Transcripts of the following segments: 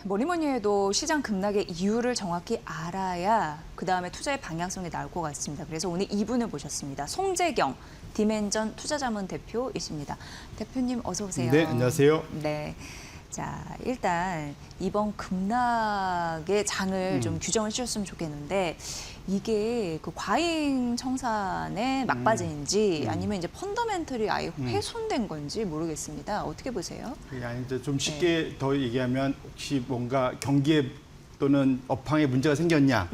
뭐니 뭐니 해도 시장 급락의 이유를 정확히 알아야 그다음에 투자의 방향성이 나올 것 같습니다. 그래서 오늘 이분을 모셨습니다. 송재경 디멘전 투자자문 대표이십니다. 대표님 어서 오세요. 네, 안녕하세요. 네. 자, 일단 이번 급락의 장을 좀 규정을 해주셨으면 좋겠는데 이게 그 과잉 청산의 막바지인지 아니면 이제 펀더멘털이 아예 훼손된 건지 모르겠습니다. 어떻게 보세요? 아니, 이제 좀 쉽게 더 얘기하면 혹시 뭔가 경기에 또는 업황에 문제가 생겼냐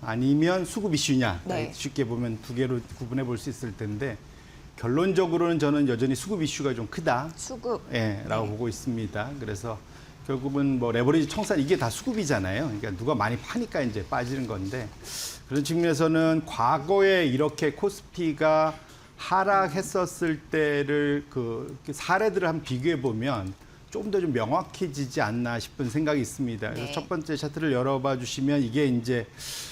아니면 수급 이슈냐 네. 쉽게 보면 두 개로 구분해 볼 수 있을 텐데 결론적으로는 저는 여전히 수급 이슈가 좀 크다. 수급. 라고 보고 있습니다. 그래서 결국은 뭐 레버리지 청산 이게 다 수급이잖아요. 그러니까 누가 많이 파니까 이제 빠지는 건데 그런 측면에서는 과거에 이렇게 코스피가 하락했었을 때를 그 사례들을 한번 비교해 보면 조금 더 좀 명확해지지 않나 싶은 생각이 있습니다. 그래서 네. 첫 번째 차트를 열어봐 주시면 이게 이제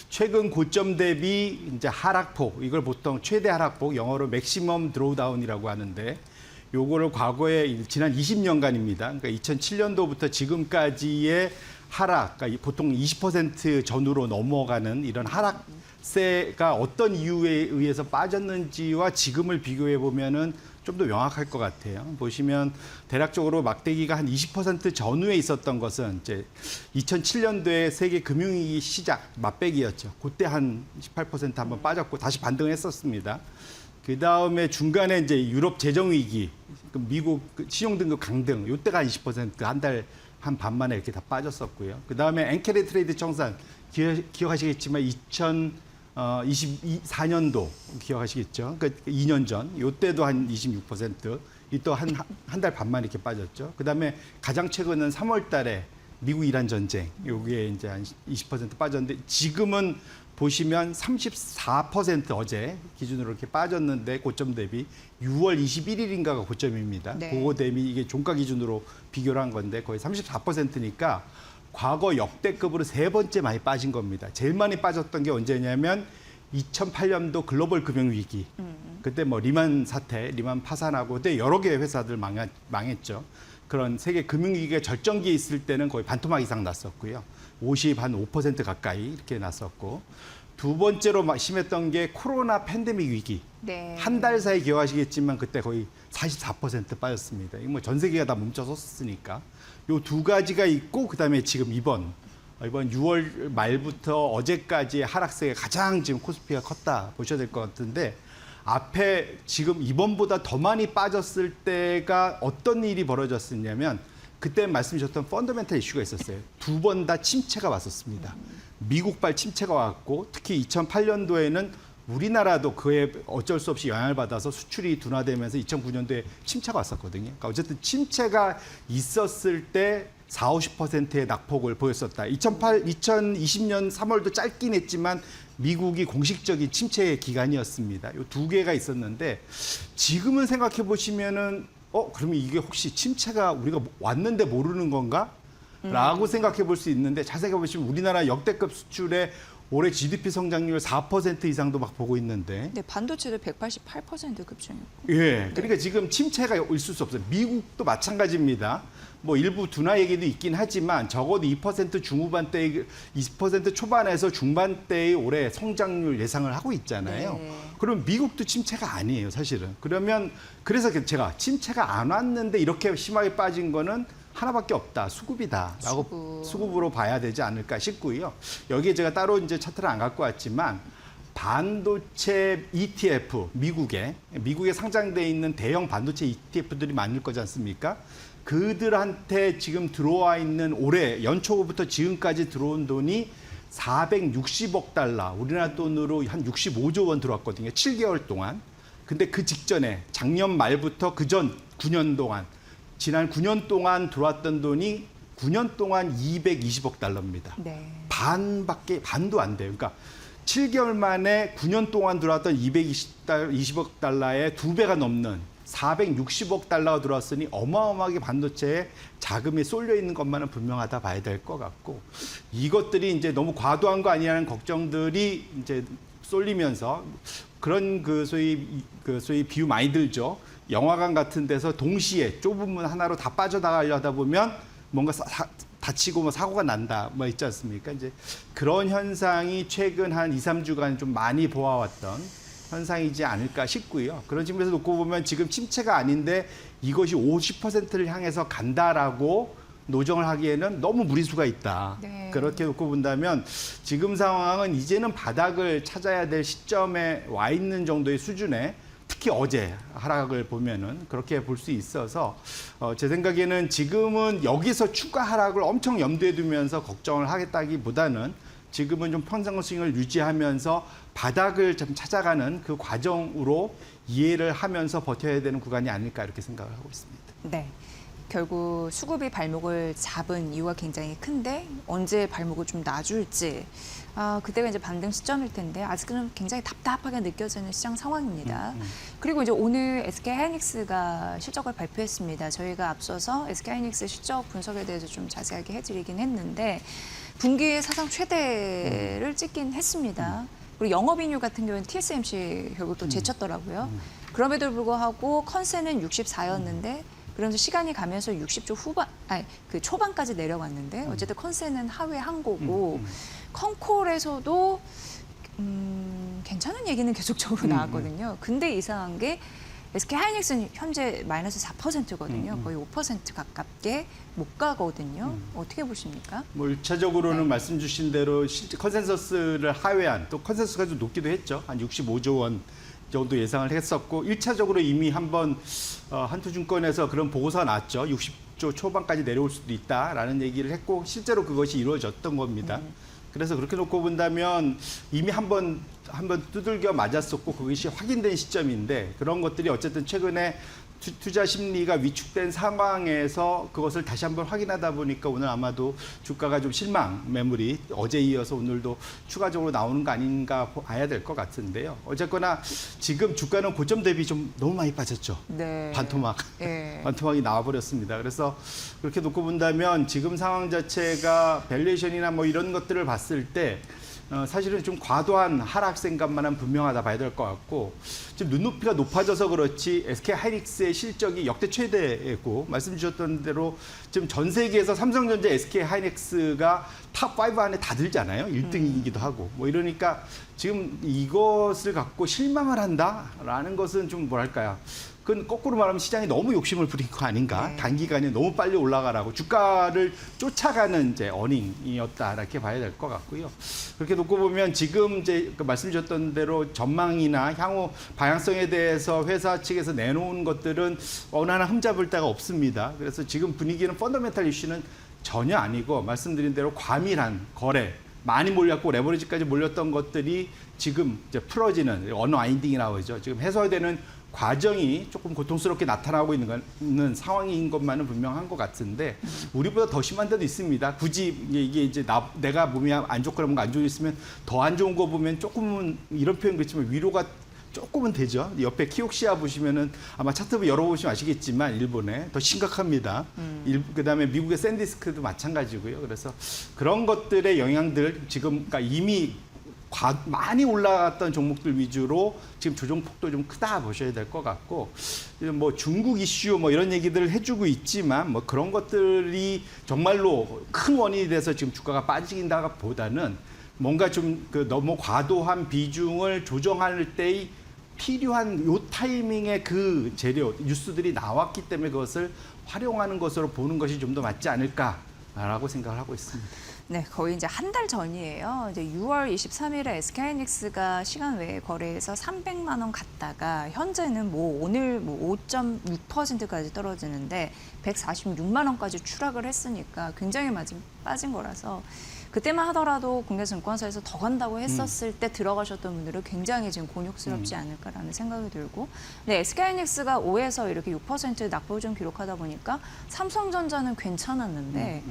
최근 고점 대비 이제 하락폭, 이걸 보통 최대 하락폭, 영어로 맥시멈 드로우다운이라고 하는데 요거를 과거에 지난 20년간입니다. 그러니까 2007년도부터 지금까지의 하락, 그러니까 보통 20% 전후로 넘어가는 이런 하락세가 어떤 이유에 의해서 빠졌는지와 지금을 비교해 보면은 좀 더 명확할 것 같아요. 보시면 대략적으로 막대기가 한 20% 전후에 있었던 것은 이제 2007년도에 세계 금융위기 시작 맞배기였죠. 그때 한 18% 한번 빠졌고 다시 반등을 했었습니다. 그 다음에 중간에 이제 유럽 재정 위기, 미국 신용등급 강등, 이때가 한 20% 한 달 한 반 만에 이렇게 다 빠졌었고요. 그 다음에 엔케리 트레이드 청산 기억하시겠지만 2024년도 기억하시겠죠? 그러니까 2년 전, 이때도 한 26%, 이 또 한 달 반만 이렇게 빠졌죠. 그 다음에 가장 최근은 3월 달에 미국 이란 전쟁, 여기에 이제 한 20% 빠졌는데 지금은 보시면 34% 어제 기준으로 이렇게 빠졌는데 고점 대비 6월 21일인가가 고점입니다. 네. 그거 대비 이게 종가 기준으로 비교를 한 건데 거의 34%니까 과거 역대급으로 세 번째 많이 빠진 겁니다. 제일 많이 빠졌던 게 언제냐면 2008년도 글로벌 금융위기. 그때 뭐 리만 사태, 리만 파산하고 그때 여러 개의 회사들 망했죠. 그런 세계 금융위기가 절정기에 있을 때는 거의 반토막 이상 났었고요. 5% 가까이 이렇게 났었고. 두 번째로 심했던 게 코로나 팬데믹 위기. 네. 한 달 사이 기억하시겠지만 그때 거의 44% 빠졌습니다. 이거 뭐 전 세계가 다 멈춰섰으니까. 요 두 가지가 있고 그다음에 지금 이번 6월 말부터 어제까지의 하락세가 가장 지금 코스피가 컸다 보셔야 될 것 같은데 앞에 지금 이번보다 더 많이 빠졌을 때가 어떤 일이 벌어졌었냐면 그때 말씀 주셨던 펀더멘털 이슈가 있었어요. 두 번 다 침체가 왔었습니다. 미국발 침체가 왔고 특히 2008년도에는 우리나라도 그에 어쩔 수 없이 영향을 받아서 수출이 둔화되면서 2009년도에 침체가 왔었거든요. 그러니까 어쨌든 침체가 있었을 때 40~50%의 낙폭을 보였었다. 2020년 3월도 짧긴 했지만 미국이 공식적인 침체 기간이었습니다. 이 두 개가 있었는데 지금은 생각해 보시면은 그러면 이게 혹시 침체가 우리가 왔는데 모르는 건가? 라고 생각해 볼 수 있는데 자세히 보시면 우리나라 역대급 수출의 올해 GDP 성장률 4% 이상도 막 보고 있는데. 네, 반도체도 188% 급증이고. 예. 그러니까 지금 침체가 있을 수 없어요. 미국도 마찬가지입니다. 뭐 일부 둔화 얘기도 있긴 하지만 적어도 2% 중후반대, 20% 초반에서 중반대의 올해 성장률 예상을 하고 있잖아요. 네. 그럼 미국도 침체가 아니에요, 사실은. 그래서 제가 침체가 안 왔는데 이렇게 심하게 빠진 거는 하나밖에 없다. 수급이다라고 수급으로 봐야 되지 않을까 싶고요. 여기에 제가 따로 이제 차트를 안 갖고 왔지만 반도체 ETF 미국에 상장돼 있는 대형 반도체 ETF들이 많을 거지 않습니까? 그들한테 지금 들어와 있는 올해 연초부터 지금까지 들어온 돈이 460억 달러, 우리나라 돈으로 한 65조 원 들어왔거든요. 7개월 동안. 근데 그 직전에 작년 말부터 그전 9년 동안 지난 9년 동안 들어왔던 돈이 9년 동안 220억 달러입니다. 네. 반도 안 돼요. 그러니까 7개월 만에 9년 동안 들어왔던 220억 달러의 2배가 넘는 460억 달러가 들어왔으니 어마어마하게 반도체에 자금이 쏠려 있는 것만은 분명하다 봐야 될 것 같고 이것들이 이제 너무 과도한 거 아니냐는 걱정들이 이제 쏠리면서 그런 소위 비유 많이 들죠. 영화관 같은 데서 동시에 좁은 문 하나로 다 빠져나가려 하다 보면 뭔가 다치고 뭐 사고가 난다 뭐 있지 않습니까? 이제 그런 현상이 최근 한 2, 3주간 좀 많이 보아왔던 현상이지 않을까 싶고요. 그런 측면에서 놓고 보면 지금 침체가 아닌데 이것이 50%를 향해서 간다라고 노정을 하기에는 너무 무리수가 있다. 네. 그렇게 놓고 본다면 지금 상황은 이제는 바닥을 찾아야 될 시점에 와 있는 정도의 수준에 특히 어제 하락을 보면은 그렇게 볼 수 있어서 제 생각에는 지금은 여기서 추가 하락을 엄청 염두에 두면서 걱정을 하겠다기보다는 지금은 좀 평상 스윙을 유지하면서 바닥을 좀 찾아가는 그 과정으로 이해를 하면서 버텨야 되는 구간이 아닐까 이렇게 생각을 하고 있습니다. 네. 결국 수급이 발목을 잡은 이유가 굉장히 큰데 언제 발목을 좀 놔줄지 그때가 이제 반등 시점일 텐데 아직은 굉장히 답답하게 느껴지는 시장 상황입니다. 그리고 이제 오늘 SK하이닉스가 실적을 발표했습니다. 저희가 앞서서 SK하이닉스 실적 분석에 대해서 좀 자세하게 해드리긴 했는데 분기 사상 최대를 찍긴 했습니다. 그리고 영업이익률 같은 경우는 TSMC 결국 또 제쳤더라고요. 그럼에도 불구하고 컨센은 64였는데 그러면서 시간이 가면서 60조 그 초반까지 내려왔는데 어쨌든 컨센은 하회 한 거고 컨콜에서도 괜찮은 얘기는 계속적으로 나왔거든요. 근데 이상한 게 SK하이닉스는 현재 마이너스 4%거든요. 거의 5% 가깝게 못 가거든요. 어떻게 보십니까? 뭐 1차적으로는 네. 말씀 주신 대로 실제 컨센서스를 하회한 또 컨센서스가 좀 높기도 했죠. 한 65조 원 정도 예상을 했었고 1차적으로 이미 한번 한투증권에서 그런 보고서가 났죠. 60조 초반까지 내려올 수도 있다라는 얘기를 했고 실제로 그것이 이루어졌던 겁니다. 그래서 그렇게 놓고 본다면 이미 한번 두들겨 맞았었고 그것이 확인된 시점인데 그런 것들이 어쨌든 최근에 투자 심리가 위축된 상황에서 그것을 다시 한번 확인하다 보니까 오늘 아마도 주가가 좀 실망 매물이 어제 이어서 오늘도 추가적으로 나오는 거 아닌가 봐야 될 것 같은데요. 어쨌거나 지금 주가는 고점 대비 좀 너무 많이 빠졌죠. 네. 반토막. 예. 반토막이 나와버렸습니다. 그래서 그렇게 놓고 본다면 지금 상황 자체가 밸류에이션이나 뭐 이런 것들을 봤을 때 사실은 좀 과도한 하락세인가만은 분명하다 봐야 될 것 같고 지금 눈높이가 높아져서 그렇지 SK하이닉스의 실적이 역대 최대고 말씀 주셨던 대로 지금 전 세계에서 삼성전자, SK하이닉스가 탑5 안에 다 들잖아요. 1등이기도 하고 뭐 이러니까 지금 이것을 갖고 실망을 한다라는 것은 좀 뭐랄까요. 그건 거꾸로 말하면 시장이 너무 욕심을 부린 거 아닌가. 네. 단기간에 너무 빨리 올라가라고 주가를 쫓아가는 이제 어닝이었다 이렇게 봐야 될 것 같고요. 그렇게 놓고 보면 지금 이제 말씀 주셨던 대로 전망이나 향후 방향성에 대해서 회사 측에서 내놓은 것들은 어느 하나 흠잡을 데가 없습니다. 그래서 지금 분위기는 펀더멘탈 이슈는 전혀 아니고 말씀드린 대로 과밀한 거래 많이 몰렸고 레버리지까지 몰렸던 것들이 지금 이제 풀어지는 언와인딩이라고 하죠. 지금 해소되는 과정이 조금 고통스럽게 나타나고 있는 상황인 것만은 분명한 것 같은데 우리보다 더 심한 데도 있습니다. 굳이 이게 이제 내가 몸이 안 좋거나 뭔가 안 좋은 게 있으면 더 안 좋은 거 보면 조금은 이런 표현 그렇지만 위로가 조금은 되죠. 옆에 키옥시아 보시면은 아마 차트 열어보시면 아시겠지만 일본에 더 심각합니다. 그다음에 미국의 샌디스크도 마찬가지고요. 그래서 그런 것들의 영향들 지금 그러니까 이미 많이 올라갔던 종목들 위주로 지금 조정폭도 좀 크다 보셔야 될 것 같고 뭐 중국 이슈 뭐 이런 얘기들을 해주고 있지만 뭐 그런 것들이 정말로 큰 원인이 돼서 지금 주가가 빠진다보다는 뭔가 좀 그 너무 과도한 비중을 조정할 때의 필요한 요 타이밍에 그 재료 뉴스들이 나왔기 때문에 그것을 활용하는 것으로 보는 것이 좀 더 맞지 않을까라고 생각을 하고 있습니다. 네, 거의 이제 한 달 전이에요. 이제 6월 23일에 SK하이닉스가 시간 외에 거래해서 300만 원 갔다가 현재는 뭐 오늘 뭐 5.6%까지 떨어지는데 146만 원까지 추락을 했으니까 굉장히 빠진 거라서 그때만 하더라도 국내 증권사에서 더 간다고 했었을 때 들어가셨던 분들은 굉장히 지금 곤욕스럽지 않을까라는 생각이 들고 근데 SK하이닉스가 5에서 이렇게 6% 낙폭을 좀 기록하다 보니까 삼성전자는 괜찮았는데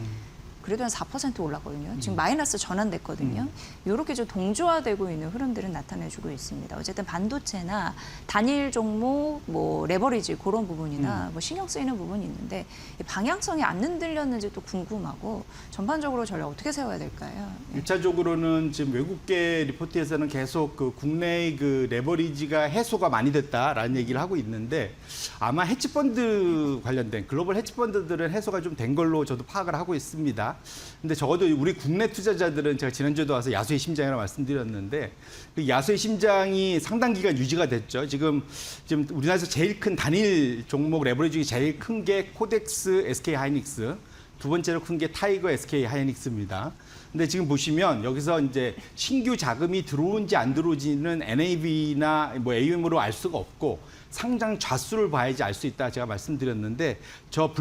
그래도 한 4% 올랐거든요. 지금 마이너스 전환됐거든요. 이렇게 좀 동조화되고 있는 흐름들은 나타내주고 있습니다. 어쨌든 반도체나 단일 종목, 뭐 레버리지 그런 부분이나 뭐 신경 쓰이는 부분이 있는데 이 방향성이 안 흔들렸는지 또 궁금하고 전반적으로 전략 어떻게 세워야 될까요? 네. 1차적으로는 지금 외국계 리포트에서는 계속 그 국내의 그 레버리지가 해소가 많이 됐다라는 얘기를 하고 있는데 아마 헤지펀드 관련된 글로벌 헤지펀드들은 해소가 좀 된 걸로 저도 파악을 하고 있습니다. 근데 적어도 우리 국내 투자자들은 제가 지난주에도 와서 야수의 심장이라고 말씀드렸는데 그 야수의 심장이 상당 기간 유지가 됐죠. 지금 우리나라에서 제일 큰 단일 종목 레버리지 중에 제일 큰 게 코덱스 SK 하이닉스, 두 번째로 큰 게 타이거 SK 하이닉스입니다. 근데 지금 보시면 여기서 이제 신규 자금이 들어온지 안 들어오지는 NAV나 뭐 AUM으로 알 수가 없고 상장 좌수를 봐야지 알 수 있다 제가 말씀드렸는데 저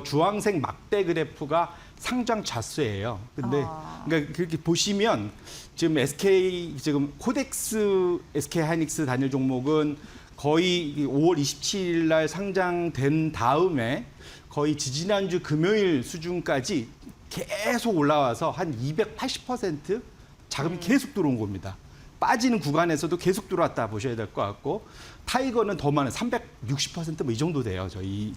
주황색 막대 그래프가 상장 좌수예요. 근데 그러니까 그렇게 보시면 지금 지금 코덱스 SK 하이닉스 단일 종목은 거의 5월 27일 날 상장된 다음에 거의 지지난주 금요일 수준까지 계속 올라와서 한 280% 자금이 계속 들어온 겁니다. 빠지는 구간에서도 계속 들어왔다 보셔야 될 것 같고 타이거는 더 많은 360%뭐 이 정도 돼요. 저희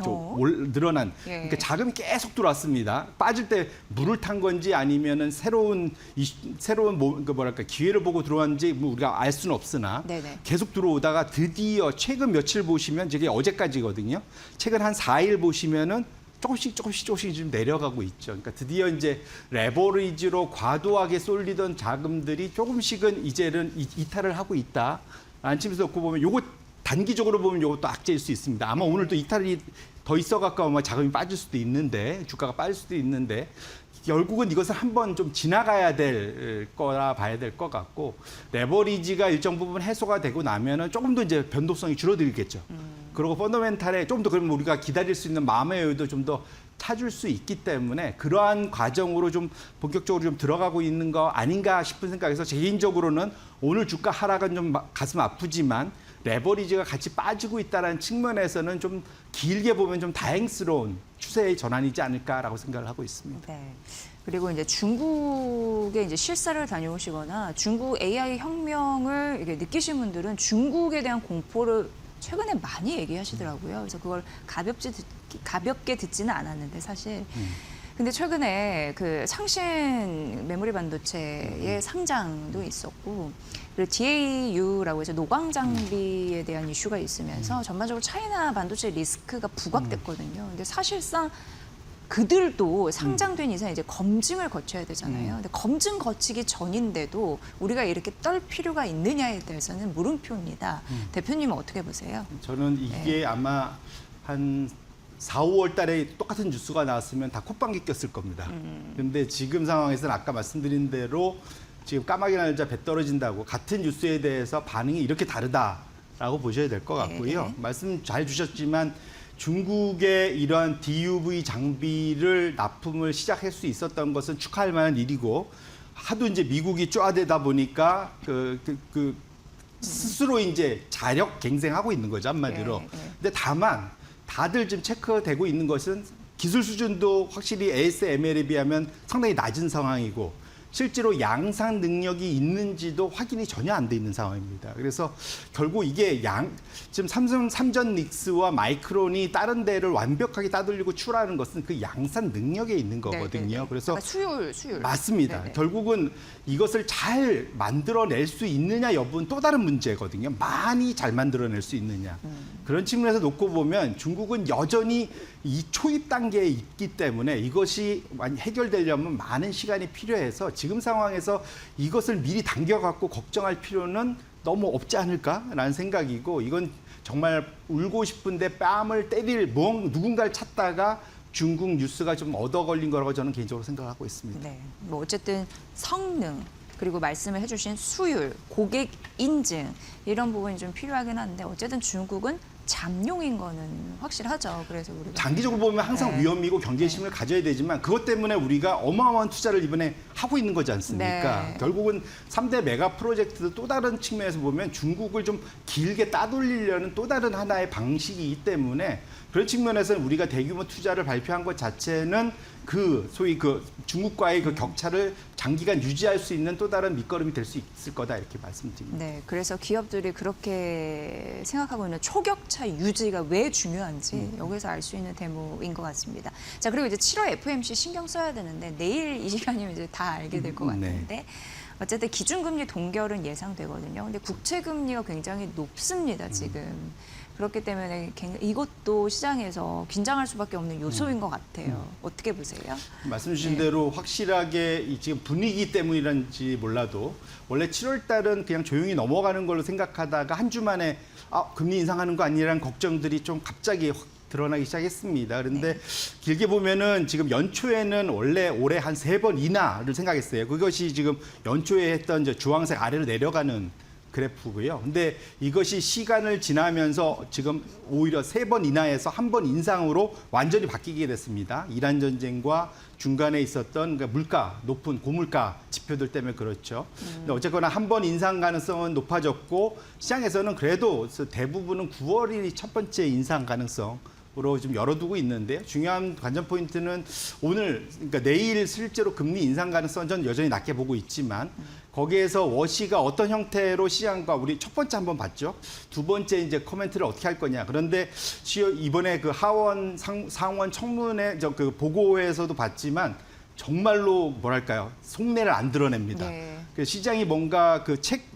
늘어난 그러니까 자금이 계속 들어왔습니다. 빠질 때 물을 탄 건지 아니면은 새로운 기회를 보고 들어왔는지 뭐 우리가 알 수는 없으나 네네. 계속 들어오다가 드디어 최근 며칠 보시면 저게 어제까지거든요. 최근 한 4일 보시면은 조금씩 좀 내려가고 있죠. 그러니까 드디어 이제 레버리지로 과도하게 쏠리던 자금들이 조금씩은 이제는 이탈을 하고 있다라는 측면에서 놓고 보면 요거 단기적으로 보면 요것도 악재일 수 있습니다. 아마 오늘도 이탈이 더 있어갖고 아마 자금이 빠질 수도 있는데 주가가 빠질 수도 있는데 결국은 이것을 한번 좀 지나가야 될 거라 봐야 될 것 같고 레버리지가 일정 부분 해소가 되고 나면은 조금 더 이제 변동성이 줄어들겠죠. 그리고 펀더멘탈에 좀 더 그러면 우리가 기다릴 수 있는 마음의 여유도 좀 더 찾을 수 있기 때문에 그러한 과정으로 좀 본격적으로 좀 들어가고 있는 거 아닌가 싶은 생각에서 개인적으로는 오늘 주가 하락은 좀 가슴 아프지만 레버리지가 같이 빠지고 있다는 측면에서는 좀 길게 보면 좀 다행스러운 추세의 전환이지 않을까라고 생각을 하고 있습니다. 네. 그리고 이제 중국에 이제 실사를 다녀오시거나 중국 AI 혁명을 이렇게 느끼신 분들은 중국에 대한 공포를 최근에 많이 얘기하시더라고요. 그래서 그걸 가볍게 듣지는 않았는데 사실. 근데 최근에 그 상신 메모리 반도체의 상장도 있었고, 그리고 DAU라고 해서 노광 장비에 대한 이슈가 있으면서 전반적으로 차이나 반도체 리스크가 부각됐거든요. 근데 사실상 그들도 상장된 이상 이제 검증을 거쳐야 되잖아요. 근데 검증 거치기 전인데도 우리가 이렇게 떨 필요가 있느냐에 대해서는 물음표입니다. 대표님은 어떻게 보세요? 저는 이게 아마 한 4, 5월 달에 똑같은 뉴스가 나왔으면 다 콧방귀 꼈을 겁니다. 그런데 지금 상황에서는 아까 말씀드린 대로 지금 까마귀 날자 배 떨어진다고 같은 뉴스에 대해서 반응이 이렇게 다르다라고 보셔야 될 것 같고요. 말씀 잘 주셨지만 중국의 이러한 DUV 장비를 납품을 시작할 수 있었던 것은 축하할 만한 일이고 하도 이제 미국이 쪼아대다 보니까 스스로 이제 자력 갱생하고 있는 거죠, 한마디로. 근데 다만 다들 지금 체크되고 있는 것은 기술 수준도 확실히 ASML에 비하면 상당히 낮은 상황이고 실제로 양산 능력이 있는지도 확인이 전혀 안 돼 있는 상황입니다. 그래서 결국 이게 지금 삼전 닉스와 마이크론이 다른 데를 완벽하게 따돌리고 출하하는 것은 그 양산 능력에 있는 거거든요. 네네네. 그래서 수율. 맞습니다. 네네. 결국은 이것을 잘 만들어낼 수 있느냐 여부는 또 다른 문제거든요. 많이 잘 만들어낼 수 있느냐. 그런 측면에서 놓고 보면 중국은 여전히 이 초입 단계에 있기 때문에 이것이 해결되려면 많은 시간이 필요해서 지금 상황에서 이것을 미리 당겨갖고 걱정할 필요는 너무 없지 않을까라는 생각이고 이건 정말 울고 싶은데 뺨을 때릴 누군가를 찾다가 중국 뉴스가 좀 얻어 걸린 거라고 저는 개인적으로 생각하고 있습니다. 네. 뭐 어쨌든 성능 그리고 말씀을 해주신 수율, 고객 인증 이런 부분이 좀 필요하긴 한데 어쨌든 중국은 잠룡인 거는 확실하죠. 그래서 우리가 장기적으로 보면 항상 위험이고 경계심을 가져야 되지만 그것 때문에 우리가 어마어마한 투자를 이번에 하고 있는 거지 않습니까? 네. 결국은 3대 메가 프로젝트도 또 다른 측면에서 보면 중국을 좀 길게 따돌리려는 또 다른 하나의 방식이기 때문에 그런 측면에서는 우리가 대규모 투자를 발표한 것 자체는 소위 중국과의 그 격차를 장기간 유지할 수 있는 또 다른 밑거름이 될 수 있을 거다 이렇게 말씀드립니다. 네, 그래서 기업들이 그렇게 생각하고 있는 초격차 유지가 왜 중요한지 여기서 알 수 있는 대목인 것 같습니다. 자, 그리고 이제 7월 FOMC 신경 써야 되는데 내일 이 시간이면 이제 다 알게 될 것 같은데 어쨌든 기준금리 동결은 예상되거든요. 근데 국채금리가 굉장히 높습니다, 지금. 그렇기 때문에 이것도 시장에서 긴장할 수밖에 없는 요소인 것 같아요. 어떻게 보세요? 말씀 주신 대로 확실하게 지금 분위기 때문이란지 몰라도 원래 7월 달은 그냥 조용히 넘어가는 걸로 생각하다가 한 주 만에 금리 인상하는 거 아니라는 걱정들이 좀 갑자기 확 드러나기 시작했습니다. 그런데 길게 보면은 지금 연초에는 원래 올해 한 3번 인하를 생각했어요. 그것이 지금 연초에 했던 주황색 아래로 내려가는 그래프고요. 근데 이것이 시간을 지나면서 지금 오히려 3번 인하에서 1번 인상으로 완전히 바뀌게 됐습니다. 이란 전쟁과 중간에 있었던 그러니까 물가, 높은 고물가 지표들 때문에 그렇죠. 근데 어쨌거나 1번 인상 가능성은 높아졌고 시장에서는 그래도 대부분은 9월이 첫 번째 인상 가능성 으로 좀 열어두고 있는데요. 중요한 관전 포인트는 오늘, 그러니까 내일 실제로 금리 인상 가능성은 전 여전히 낮게 보고 있지만 거기에서 워시가 어떤 형태로 시장과 우리 첫 번째 한번 봤죠. 두 번째 이제 코멘트를 어떻게 할 거냐. 그런데 이번에 그 하원 상원 청문회 그 보고에서도 봤지만 정말로 뭐랄까요 속내를 안 드러냅니다. 네. 시장이 뭔가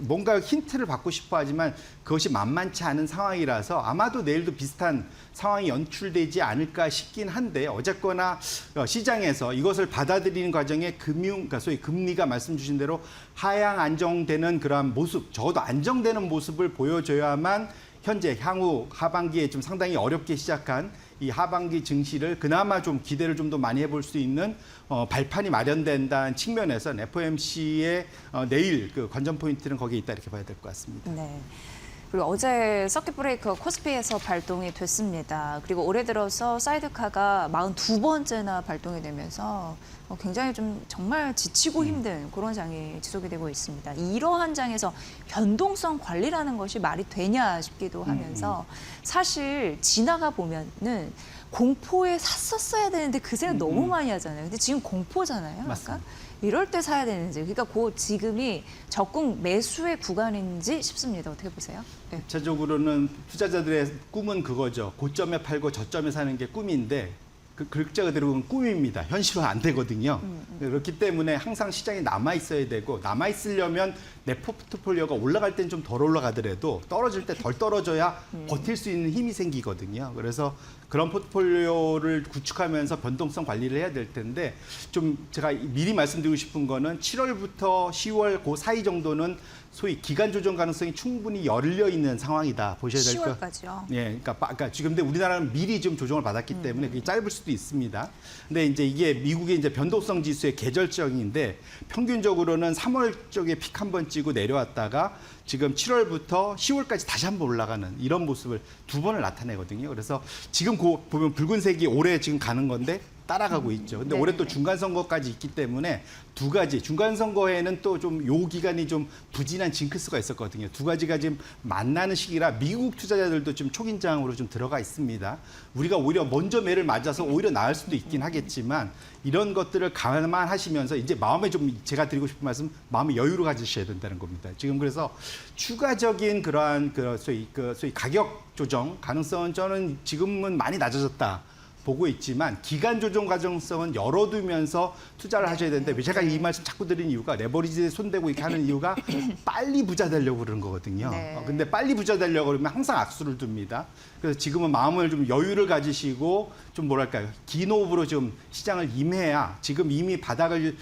뭔가 힌트를 받고 싶어 하지만 그것이 만만치 않은 상황이라서 아마도 내일도 비슷한 상황이 연출되지 않을까 싶긴 한데 어쨌거나 시장에서 이것을 받아들이는 과정에 그러니까 소위 금리가 말씀 주신 대로 하향 안정되는 그러한 모습, 적어도 안정되는 모습을 보여줘야만 현재 향후 하반기에 좀 상당히 어렵게 시작한 이 하반기 증시를 그나마 좀 기대를 좀 더 많이 해볼 수 있는 발판이 마련된다는 측면에서 FOMC의 내일 그 관전 포인트는 거기에 있다 이렇게 봐야 될 것 같습니다. 네. 그리고 어제 서킷 브레이커 코스피에서 발동이 됐습니다. 그리고 올해 들어서 사이드카가 42번째나 발동이 되면서 굉장히 좀 정말 지치고 힘든 그런 장이 지속이 되고 있습니다. 이러한 장에서 변동성 관리라는 것이 말이 되냐 싶기도 하면서 사실 지나가 보면은 공포에 샀었어야 되는데 그 생각 너무 많이 하잖아요. 근데 지금 공포잖아요. 맞습니다. 그러니까 이럴 때 사야 되는지, 그러니까 그 지금이 적극 매수의 구간인지 싶습니다. 어떻게 보세요? 네. 전체적으로는 투자자들의 꿈은 그거죠. 고점에 팔고 저점에 사는 게 꿈인데 그 글자 그대로 그건 꿈입니다. 현실화 안 되거든요. 그렇기 때문에 항상 시장에 남아 있어야 되고 남아 있으려면 내 포트폴리오가 올라갈 땐 좀 덜 올라가더라도 떨어질 때 덜 떨어져야 버틸 수 있는 힘이 생기거든요. 그래서 그런 포트폴리오를 구축하면서 변동성 관리를 해야 될 텐데 좀 제가 미리 말씀드리고 싶은 거는 7월부터 10월 그 사이 정도는 소위 기간 조정 가능성이 충분히 열려 있는 상황이다 보셔야 될 것. 10월까지요. 예, 그러니까 지금 근데 우리나라는 미리 좀 조정을 받았기 때문에 그게 짧을 수도 있습니다. 근데 이제 이게 미국의 이제 변동성 지수의 계절적인데 평균적으로는 3월 쪽에 픽 한 번 찍고 내려왔다가 지금 7월부터 10월까지 다시 한번 올라가는 이런 모습을 2번을 나타내거든요. 그래서 지금 보면 붉은색이 올해 지금 가는 건데 따라가고 있죠. 근데 올해 또 중간선거까지 있기 때문에 두 가지 중간선거에는 또 좀 요 기간이 좀 부진한 징크스가 있었거든요. 두 가지가 지금 만나는 시기라 미국 투자자들도 좀 초긴장으로 좀 들어가 있습니다. 우리가 오히려 먼저 매를 맞아서 오히려 나을 수도 있긴 하겠지만 이런 것들을 감안하시면서 이제 마음에 좀 제가 드리고 싶은 말씀 마음의 여유를 가지셔야 된다는 겁니다. 지금 그래서 추가적인 그러한 소위 가격 조정 가능성은 저는 지금은 많이 낮아졌다. 보고 있지만 기간 조정 가능성은 열어두면서 투자를 하셔야 되는데 제가 이 말씀 자꾸 드리는 이유가 레버리지에 손대고 이렇게 하는 이유가 빨리 부자 되려고 그러는 거거든요. 네. 근데 빨리 부자 되려고 그러면 항상 악수를 둡니다. 그래서 지금은 마음을 좀 여유를 가지시고 좀 뭐랄까요. 긴 호흡으로 좀 시장을 임해야 지금 이미 바닥을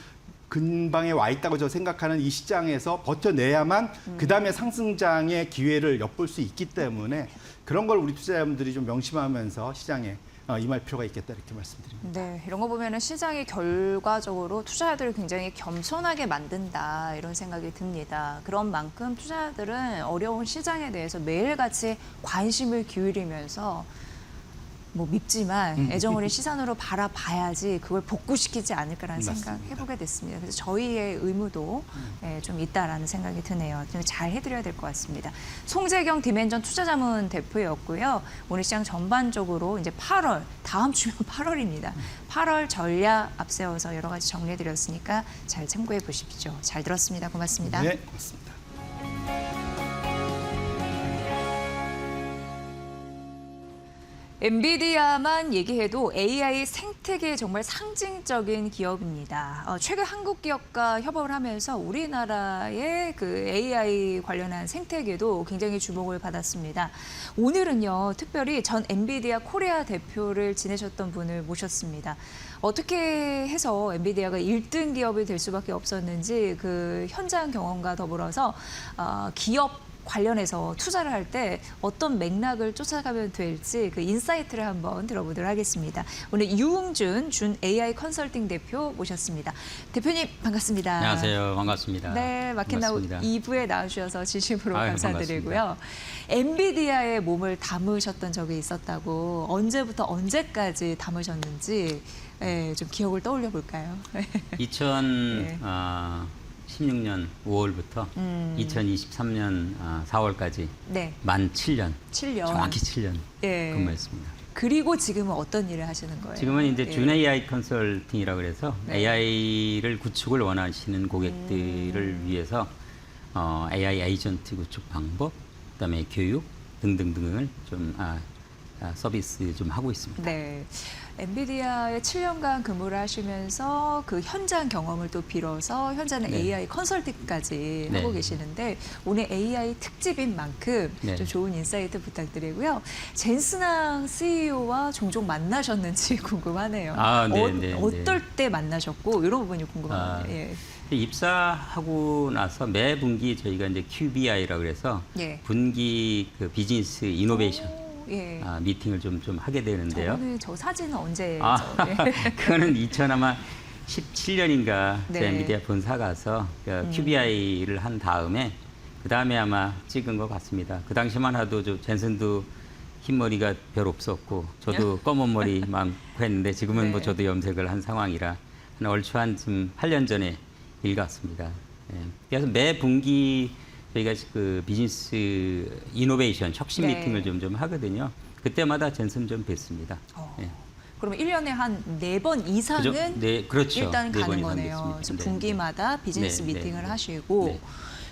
근방에 와 있다고 저 생각하는 이 시장에서 버텨내야만 그다음에 상승장의 기회를 엿볼 수 있기 때문에 그런 걸 우리 투자자분들이 좀 명심하면서 시장에 임할 필요가 있겠다 이렇게 말씀드립니다. 네, 이런 거 보면은 시장이 결과적으로 투자자들을 굉장히 겸손하게 만든다 이런 생각이 듭니다. 그런 만큼 투자자들은 어려운 시장에 대해서 매일같이 관심을 기울이면서 뭐 밉지만 애정어린 시선으로 바라봐야지 그걸 복구시키지 않을까라는 맞습니다. 생각 해보게 됐습니다. 그래서 저희의 의무도 좀 있다라는 생각이 드네요. 좀 잘 해드려야 될 것 같습니다. 송재경 디멘전 투자자문 대표였고요. 오늘 시장 전반적으로 이제 8월, 다음 주면 8월입니다. 8월 전략 앞세워서 여러 가지 정리해드렸으니까 잘 참고해 보십시오. 잘 들었습니다. 고맙습니다. 네, 고맙습니다. 엔비디아만 얘기해도 AI 생태계의 정말 상징적인 기업입니다. 최근 한국 기업과 협업을 하면서 우리나라의 그 AI 관련한 생태계도 굉장히 주목을 받았습니다. 오늘은요, 특별히 전 엔비디아 코리아 대표를 지내셨던 분을 모셨습니다. 어떻게 해서 엔비디아가 1등 기업이 될 수밖에 없었는지 그 현장 경험과 더불어서 기업 관련해서 투자를 할 때 어떤 맥락을 쫓아가면 될지 그 인사이트를 한번 들어보도록 하겠습니다. 오늘 유웅준 준 AI 컨설팅 대표 모셨습니다. 대표님 반갑습니다. 안녕하세요. 반갑습니다. 네, 마켓나우 반갑습니다. 2부에 나와주셔서 진심으로 아유, 감사드리고요. 엔비디아의 몸을 담으셨던 적이 있었다고 언제부터 언제까지 담으셨는지 좀 기억을 떠올려 볼까요? 2016년 5월부터 2023년 4월까지 네, 만 7년, 7년. 정확히 7년 예. 근무했습니다. 그리고 지금은 어떤 일을 하시는 거예요? 지금은 이제 예. 준 AI 컨설팅이라고 그래서 네. AI를 구축을 원하시는 고객들을 위해서 AI 에이전트 구축 방법, 그다음에 교육 등등등을 좀 서비스 좀 하고 있습니다. 네. 엔비디아에 7년간 근무를 하시면서 그 현장 경험을 또 빌어서 현재는 네. AI 컨설팅까지 네. 하고 계시는데 오늘 AI 특집인 만큼 네. 좀 좋은 인사이트 부탁드리고요. 젠슨왕 CEO와 종종 만나셨는지 궁금하네요. 네. 어떨 때 만나셨고 이런 부분이 궁금합니다. 아, 예. 입사하고 나서 매 분기 저희가 이제 QBI라고 그래서 예. 분기 그 비즈니스 이노베이션 예. 미팅을 좀 하게 되는데요. 저 사진은 언제죠? 예. 그거는 2017년인가 네. 엔비디아 본사 가서 QBI를 한 다음에 그 다음에 아마 찍은 것 같습니다. 그 당시만 해도 젠슨도 흰머리가 별 없었고 저도 검은 머리 많고 했는데 지금은 네. 뭐 저도 염색을 한 상황이라 얼추 한 8년 전에 일 같습니다. 예. 그래서 매 분기 저희가 그 비즈니스 이노베이션 혁신 네. 미팅을 좀 하거든요. 그때마다 젠슨 좀 뵀습니다. 예. 그러면 1년에 한 4번 이상은 네, 그렇죠. 일단 네 가는 번 이상 거네요. 됐습니다. 그래서 네, 분기마다 비즈니스 네, 미팅을 네. 하시고 네.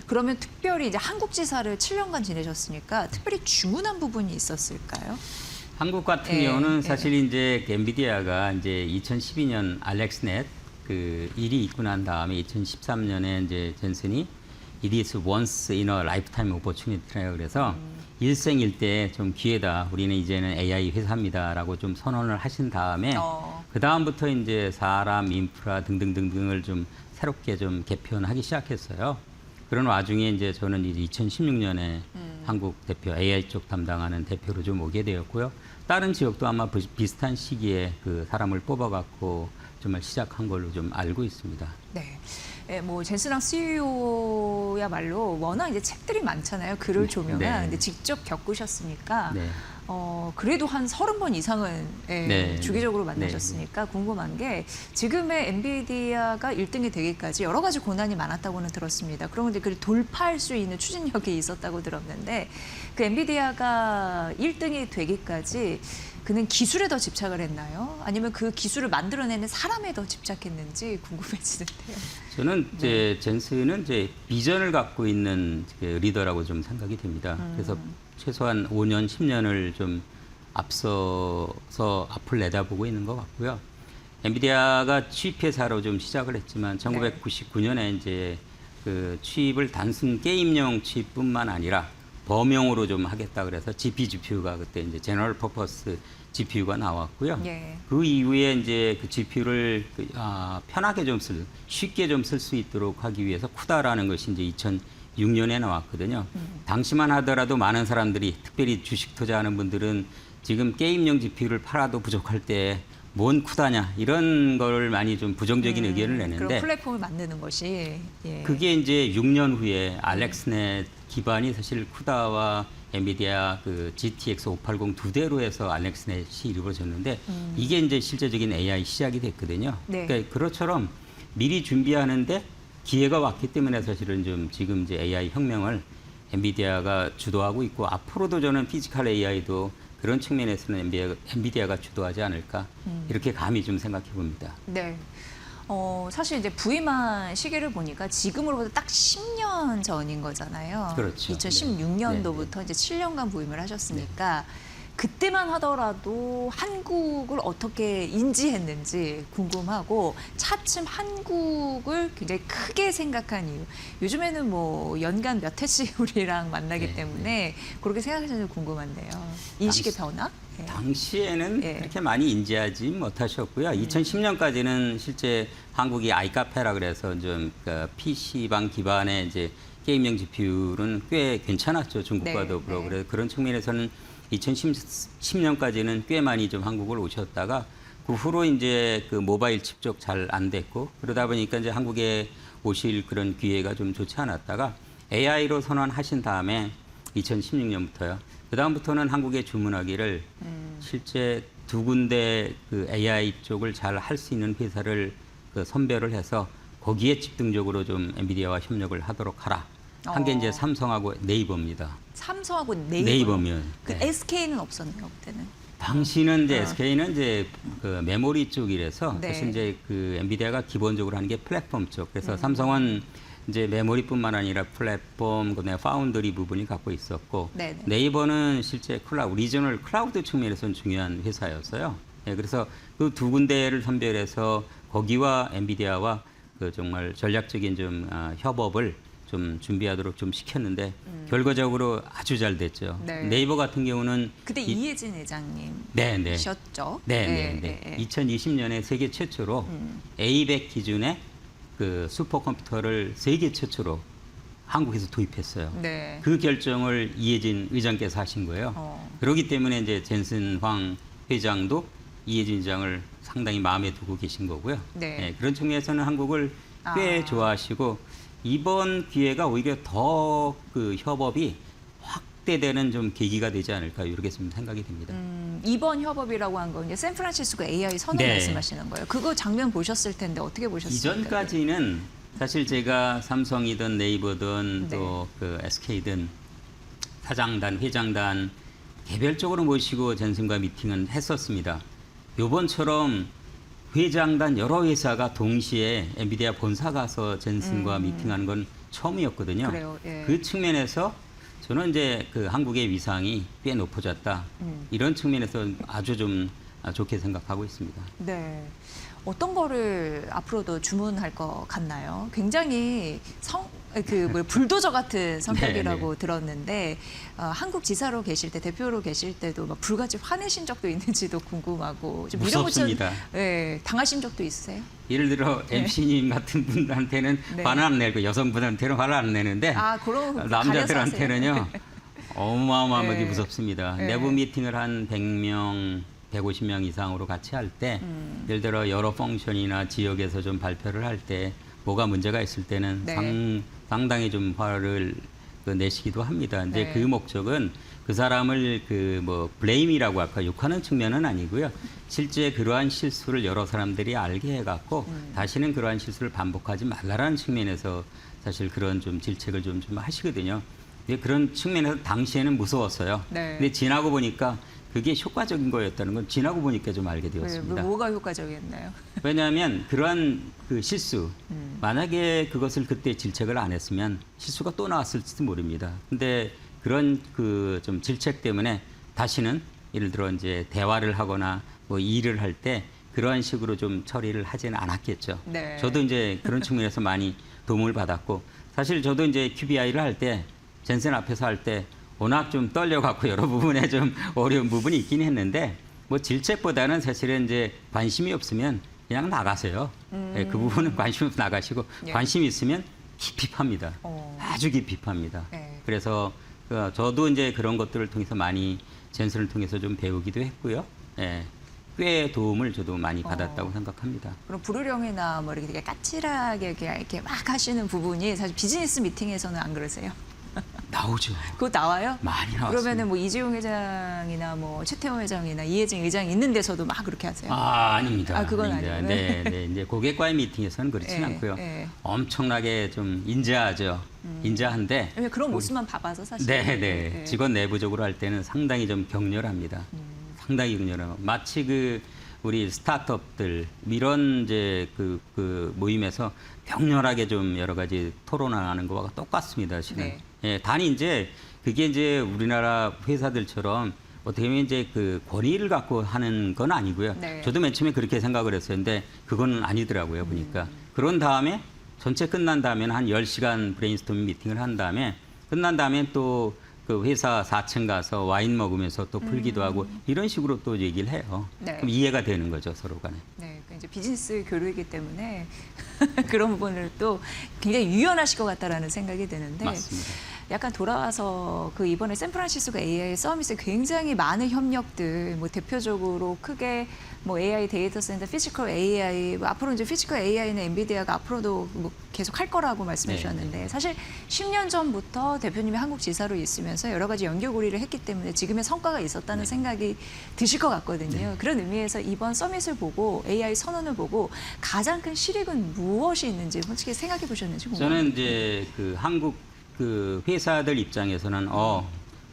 그러면 특별히 이제 한국 지사를 7년간 지내셨으니까 특별히 주문한 부분이 있었을까요? 한국 같은 예, 경우는 예. 사실 이제 엔비디아가 이제 2012년 알렉스넷 그 일이 있고 난 다음에 2013년에 이제 젠슨이 It is once in a lifetime opportunity라고 그래서 일생일대 좀 기회다. 우리는 이제는 AI 회사입니다라고 좀 선언을 하신 다음에 그 다음부터 이제 사람, 인프라 등등등등을 좀 새롭게 좀 개편하기 시작했어요. 그런 와중에 이제 저는 이제 2016년에 한국 대표 AI 쪽 담당하는 대표로 좀 오게 되었고요. 다른 지역도 아마 비슷한 시기에 그 사람을 뽑아갖고 정말 시작한 걸로 좀 알고 있습니다. 네. 예, 뭐 젠슨왕 CEO야말로 워낙 이제 책들이 많잖아요. 글을 조명한. 네. 근데 직접 겪으셨으니까 네. 그래도 한 30번 이상은 네. 주기적으로 만나셨으니까 궁금한 게 지금의 엔비디아가 1등이 되기까지 여러 가지 고난이 많았다고는 들었습니다. 그러면 이제 그걸 돌파할 수 있는 추진력이 있었다고 들었는데 그 엔비디아가 1등이 되기까지 그는 기술에 더 집착을 했나요? 아니면 그 기술을 만들어내는 사람에 더 집착했는지 궁금해지는데요. 저는 이제 젠슨은 이제 비전을 갖고 있는 그 리더라고 좀 생각이 됩니다. 그래서 최소한 5년, 10년을 좀 앞서서 앞을 내다보고 있는 것 같고요. 엔비디아가 취입 회사로 좀 시작을 했지만 1999년에 이제 그 취입을 단순 게임용 취입뿐만 아니라 범용으로 좀 하겠다 그래서 GPU가 그때 이제 제너럴 퍼포스 GPU가 나왔고요. 예. 그 이후에 이제 그 GPU를 편하게 좀 쉽게 좀 쓸 수 있도록 하기 위해서 쿠다라는 것이 이제 2006년에 나왔거든요. 당시만 하더라도 많은 사람들이 특별히 주식 투자하는 분들은 지금 게임용 GPU를 팔아도 부족할 때 뭔 쿠다냐 이런 걸 많이 좀 부정적인 의견을 그런 내는데 플랫폼을 만드는 것이 그게 이제 6년 후에 알렉스넷 기반이 사실 쿠다와 엔비디아 그 GTX 580 두 대로 해서 알렉스넷이 이루어졌는데 이게 이제 실제적인 AI 시작이 됐거든요. 네. 그러니까 그것처럼 미리 준비하는데 기회가 왔기 때문에 사실은 좀 지금 이제 AI 혁명을 엔비디아가 주도하고 있고 앞으로도 저는 피지컬 AI도 그런 측면에서는 엔비디아가 주도하지 않을까 이렇게 감히 좀 생각해 봅니다. 네. 사실 이제 부임한 시기를 보니까 지금으로부터 딱 10년 전인 거잖아요. 그렇죠. 2016년도부터 이제 7년간 부임을 하셨으니까 그때만 하더라도 한국을 어떻게 인지했는지 궁금하고 차츰 한국을 굉장히 크게 생각한 이유. 요즘에는 뭐 연간 몇 회씩 우리랑 만나기 네, 때문에 그렇게 생각하시는지 궁금한데요. 인식의 변화? 예. 당시에는 예. 그렇게 많이 인지하지 못하셨고요. 2010년까지는 실제 한국이 아이카페라 그래서 좀 PC방 기반의 이제 게임용 GPU는 꽤 괜찮았죠. 중국과 네, 더불어. 네. 그래서 그런 측면에서는 2010년까지는 꽤 많이 좀 한국을 오셨다가 그 후로 이제 그 모바일 칩 쪽 잘 안 됐고 그러다 보니까 이제 한국에 오실 그런 기회가 좀 좋지 않았다가 AI로 선언하신 다음에 2016년부터요. 그 다음부터는 한국에 주문하기를 실제 두 군데 그 AI 쪽을 잘 할 수 있는 회사를 그 선별을 해서 거기에 집중적으로 좀 엔비디아와 협력을 하도록 하라. 한 게 이제 삼성하고 네이버입니다. 삼성하고 네이버. 네이버면. 그 네. SK는 없었네요, 그때는. 당시는 이제 SK는 이제 그 메모리 쪽이라서 네. 사실 이제 그 엔비디아가 기본적으로 하는 게 플랫폼 쪽. 그래서 삼성은 이제 메모리뿐만 아니라 플랫폼, 그다음에 파운드리 부분이 갖고 있었고 네네. 네이버는 실제 클라우드, 리저널 클라우드 측면에서는 중요한 회사였어요. 예, 그래서 그 두 군데를 선별해서 거기와 엔비디아와 그 정말 전략적인 좀 협업을 좀 준비하도록 좀 시켰는데 결과적으로 아주 잘 됐죠. 네. 네이버 같은 경우는 그때 이혜진 회장님이셨죠? 네. 2020년에 세계 최초로 A100 기준의 그 슈퍼컴퓨터를 세계 최초로 한국에서 도입했어요. 네. 그 결정을 이혜진 의장께서 하신 거예요. 그렇기 때문에 이제 젠슨 황 회장도 이혜진 의장을 상당히 마음에 두고 계신 거고요. 네. 그런 측면에서는 한국을 꽤 좋아하시고 이번 기회가 오히려 더 그 협업이 확대되는 좀 계기가 되지 않을까 이렇게 좀 생각이 됩니다. 이번 협업이라고 한 건 이제 샌프란시스코 AI 선언 네. 말씀하시는 거예요. 그거 장면 보셨을 텐데 어떻게 보셨습니까? 이전까지는 사실 제가 삼성이든 네이버든 네. 또 그 SK든 사장단, 회장단 개별적으로 모시고 젠슨과 미팅은 했었습니다. 요번처럼 회장단 여러 회사가 동시에 엔비디아 본사 가서 젠슨과 미팅하는 건 처음이었거든요. 그래요. 예. 그 측면에서 저는 이제 그 한국의 위상이 꽤 높아졌다. 이런 측면에서 아주 좀 좋게 생각하고 있습니다. 네. 어떤 거를 앞으로도 주문할 것 같나요? 굉장히 불도저 같은 성격이라고 들었는데 한국 지사로 계실 때 대표로 계실 때도 막 불같이 화내신 적도 있는지도 궁금하고 좀 무섭습니다. 네, 당하신 적도 있으세요? 예를 들어 MC님 같은 분들한테는 네. 화는 안 내고 여성분한테는 화를 안 내는데 그런 남자들한테는요 어마어마하게 네. 무섭습니다. 네. 내부 미팅을 한 100명, 150명 이상으로 같이 할 때 예를 들어 여러 펑션이나 지역에서 좀 발표를 할 때 뭐가 문제가 있을 때는 네. 상당히 좀 화를 내시기도 합니다. 이제 네. 그 목적은 그 사람을 블레임이라고 할까 욕하는 측면은 아니고요. 실제 그러한 실수를 여러 사람들이 알게 해갖고 다시는 그러한 실수를 반복하지 말라라는 측면에서 사실 그런 좀 질책을 좀 하시거든요. 근데 그런 측면에서 당시에는 무서웠어요. 네. 근데 지나고 보니까 그게 효과적인 거였다는 건 지나고 보니까 좀 알게 되었습니다. 뭐가 효과적이었나요? 왜냐하면 그러한 그 실수, 만약에 그것을 그때 질책을 안 했으면 실수가 또 나왔을지도 모릅니다. 근데 그런 그 좀 질책 때문에 다시는 예를 들어 이제 대화를 하거나 뭐 일을 할 때 그러한 식으로 좀 처리를 하지는 않았겠죠. 네. 저도 이제 그런 측면에서 많이 도움을 받았고 사실 저도 이제 QBI를 할 때 젠슨 앞에서 할 때 워낙 좀 떨려갖고 여러 부분에 좀 어려운 부분이 있긴 했는데 뭐 질책보다는 사실은 이제 관심이 없으면 그냥 나가세요. 예, 그 부분은 관심 없어 나가시고 예. 관심이 있으면 깊이 팝니다. 아주 깊이 팝니다. 네. 그래서 저도 이제 그런 것들을 통해서 많이 젠슨을 통해서 좀 배우기도 했고요. 예, 꽤 도움을 저도 많이 받았다고 생각합니다. 그럼 불호령이나 뭐 이렇게 되게 까칠하게 이렇게 막 하시는 부분이 사실 비즈니스 미팅에서는 안 그러세요? 나오죠. 그거 나와요? 많이 나왔습니다. 그러면은 뭐 이재용 회장이나 뭐 최태원 회장이나 이혜진 의장이 있는 데서도 막 그렇게 하세요? 아닙니다. 그건 아닙니다. 아니고요. 네, 이제 고객과의 미팅에서는 그렇진 예, 않고요. 예. 엄청나게 좀 인자하죠. 인자한데. 왜냐면 그런 모습만 봐봐서 사실. 네. 예. 직원 내부적으로 할 때는 상당히 좀 격렬합니다. 상당히 격렬하고 마치 우리 스타트업들 이런 이제 그 모임에서 격렬하게 좀 여러 가지 토론하는 거와 똑같습니다. 실은. 네. 예, 단위 이제 그게 이제 우리나라 회사들처럼 어떻게 보면 이제 그 권위를 갖고 하는 건 아니고요. 네. 저도 맨 처음에 그렇게 생각을 했었는데 그건 아니더라고요, 보니까. 그런 다음에 전체 끝난 다음에는 한 10시간 브레인스토밍 미팅을 한 다음에 끝난 다음에 또 그 회사 4층 가서 와인 먹으면서 또 풀기도 하고 이런 식으로 또 얘기를 해요. 네. 그럼 이해가 되는 거죠, 서로 간에. 네, 그 이제 비즈니스 교류이기 때문에 그런 부분을 또 굉장히 유연하실 것 같다라는 생각이 드는데 맞습니다. 약간 돌아와서 그 이번에 샌프란시스코 AI 서밋에 굉장히 많은 협력들, 뭐 대표적으로 크게 뭐 AI 데이터 센터, 피지컬 AI, 뭐 앞으로 이제 피지컬 AI는 엔비디아가 앞으로도 뭐 계속 할 거라고 말씀해 네, 주셨는데 사실 10년 전부터 대표님이 한국 지사로 있으면서 여러 가지 연결고리를 했기 때문에 지금의 성과가 있었다는 생각이 드실 것 같거든요. 그런 의미에서 이번 서밋을 보고 AI 선언을 보고 가장 큰 실익은 무엇이 있는지 솔직히 생각해 보셨는지 궁금합니다. 저는 이제 그 한국 그 회사들 입장에서는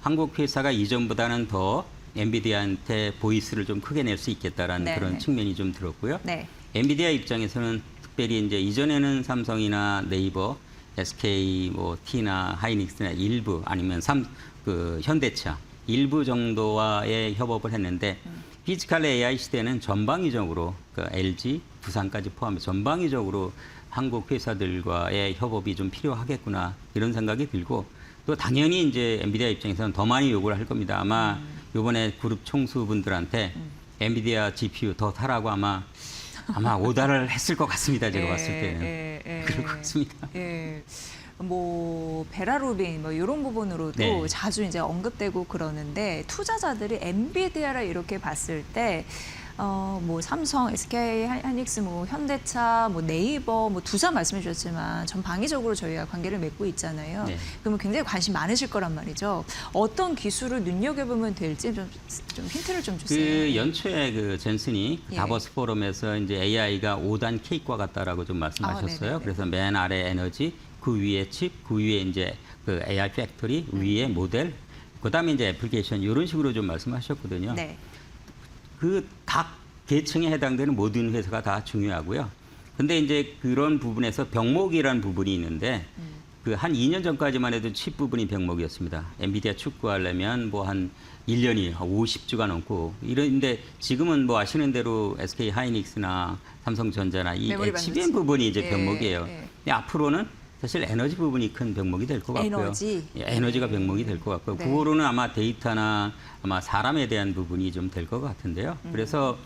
한국 회사가 이전보다는 더 엔비디아한테 보이스를 좀 크게 낼 수 있겠다라는 네, 그런 네. 측면이 좀 들었고요. 네. 엔비디아 입장에서는 특별히 이제 이전에는 삼성이나 네이버, SK, 뭐 T나 하이닉스나 일부 아니면 그 현대차 일부 정도와의 협업을 했는데 피지컬 AI 시대는 전방위적으로 그 LG, 두산까지 포함해 전방위적으로 한국 회사들과의 협업이 좀 필요하겠구나 이런 생각이 들고 또 당연히 이제 엔비디아 입장에서는 더 많이 요구를 할 겁니다. 아마 이번에 그룹 총수분들한테 엔비디아 GPU 더 타라고 아마 오달을 했을 것 같습니다. 제가 봤을 때는 그럴 것 같습니다. 예. 뭐 베라루빈 뭐 이런 부분으로도 네. 자주 이제 언급되고 그러는데 투자자들이 엔비디아를 이렇게 봤을 때 뭐 삼성, SK, 하이닉스, 뭐 현대차, 뭐 네이버, 뭐 두산 말씀해 주셨지만 전 방위적으로 저희가 관계를 맺고 있잖아요. 네. 그러면 굉장히 관심 많으실 거란 말이죠. 어떤 기술을 눈여겨보면 될지 좀 힌트를 좀 주세요. 그 연초에 그 젠슨이 예. 다보스 포럼에서 이제 AI가 5단 케이크와 같다라고 좀 말씀하셨어요. 네네네. 그래서 맨 아래 에너지, 그 위에 칩, 그 위에 이제 그 AI 팩토리, 위에 모델, 그다음에 이제 애플리케이션 이런 식으로 좀 말씀하셨거든요. 네. 그 각 계층에 해당되는 모든 회사가 다 중요하고요. 근데 이제 그런 부분에서 병목이라는 부분이 있는데 그 한 2년 전까지만 해도 칩 부분이 병목이었습니다. 엔비디아 축구하려면 뭐 한 1년이 50주가 넘고 이런데 지금은 뭐 아시는 대로 SK 하이닉스나 삼성전자나 이 메모리 HBM 반도체. 부분이 이제 예, 병목이에요. 예. 근데 앞으로는 사실 에너지 부분이 큰 병목이 될 것 같고요. 에너지? 예, 에너지가 병목이 될 것 같고요. 네. 그거로는 아마 데이터나 아마 사람에 대한 부분이 좀 될 것 같은데요. 그래서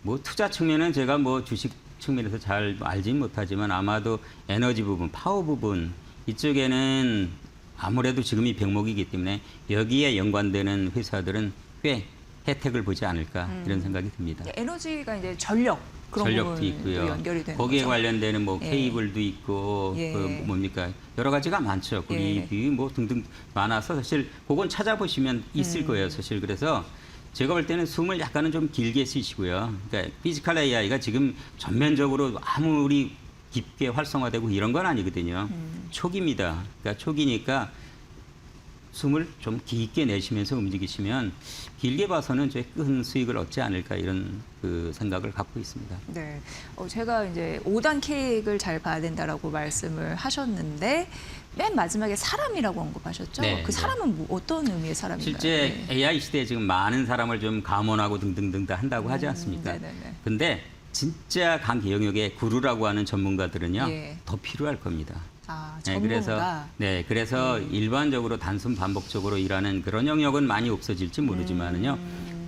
뭐 투자 측면은 제가 뭐 주식 측면에서 잘 알지는 못하지만 아마도 에너지 부분, 파워 부분 이쪽에는 아무래도 지금이 병목이기 때문에 여기에 연관되는 회사들은 꽤 혜택을 보지 않을까 이런 생각이 듭니다. 에너지가 이제 전력 그런 전력도 부분도 있고요. 연결이 되는 거기에 거죠. 관련되는 뭐 예. 케이블도 있고 예. 그 뭡니까 여러 가지가 많죠. 그 예. 리뷰 뭐 등등 많아서 사실 그건 찾아보시면 있을 거예요. 사실 그래서 제가 볼 때는 숨을 약간은 좀 길게 쉬시고요. 그러니까 피지컬 AI가 지금 전면적으로 아무리 깊게 활성화되고 이런 건 아니거든요. 초기입니다. 그러니까 초기니까 숨을 좀 깊게 내쉬면서 움직이시면 길게 봐서는 큰 수익을 얻지 않을까 이런 그 생각을 갖고 있습니다. 네, 제가 이제 5단 케이크를 잘 봐야 된다라고 말씀을 하셨는데 맨 마지막에 사람이라고 언급하셨죠? 네, 그 사람은 뭐 어떤 의미의 사람인가요? 실제 네. AI 시대에 지금 많은 사람을 좀 감원하고 등등등 한다고 하지 않습니까? 네네네. 근데 진짜 강 영역의 구루라고 하는 전문가들은요 예. 더 필요할 겁니다. 아, 네, 전문가. 그래서 일반적으로 단순 반복적으로 일하는 그런 영역은 많이 없어질지 모르지만은요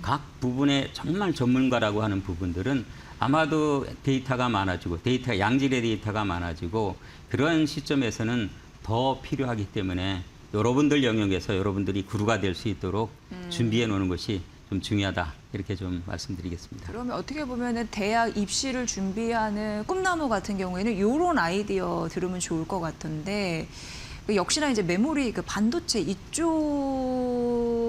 각 부분에 정말 전문가라고 하는 부분들은 아마도 데이터가 많아지고 양질의 데이터가 많아지고 그런 시점에서는 더 필요하기 때문에 여러분들 영역에서 여러분들이 구루가 될 수 있도록 준비해 놓는 것이 좀 중요하다 이렇게 좀 말씀드리겠습니다. 그러면 어떻게 보면은 대학 입시를 준비하는 꿈나무 같은 경우에는 이런 아이디어 들으면 좋을 것 같은데 그 역시나 이제 메모리 그 반도체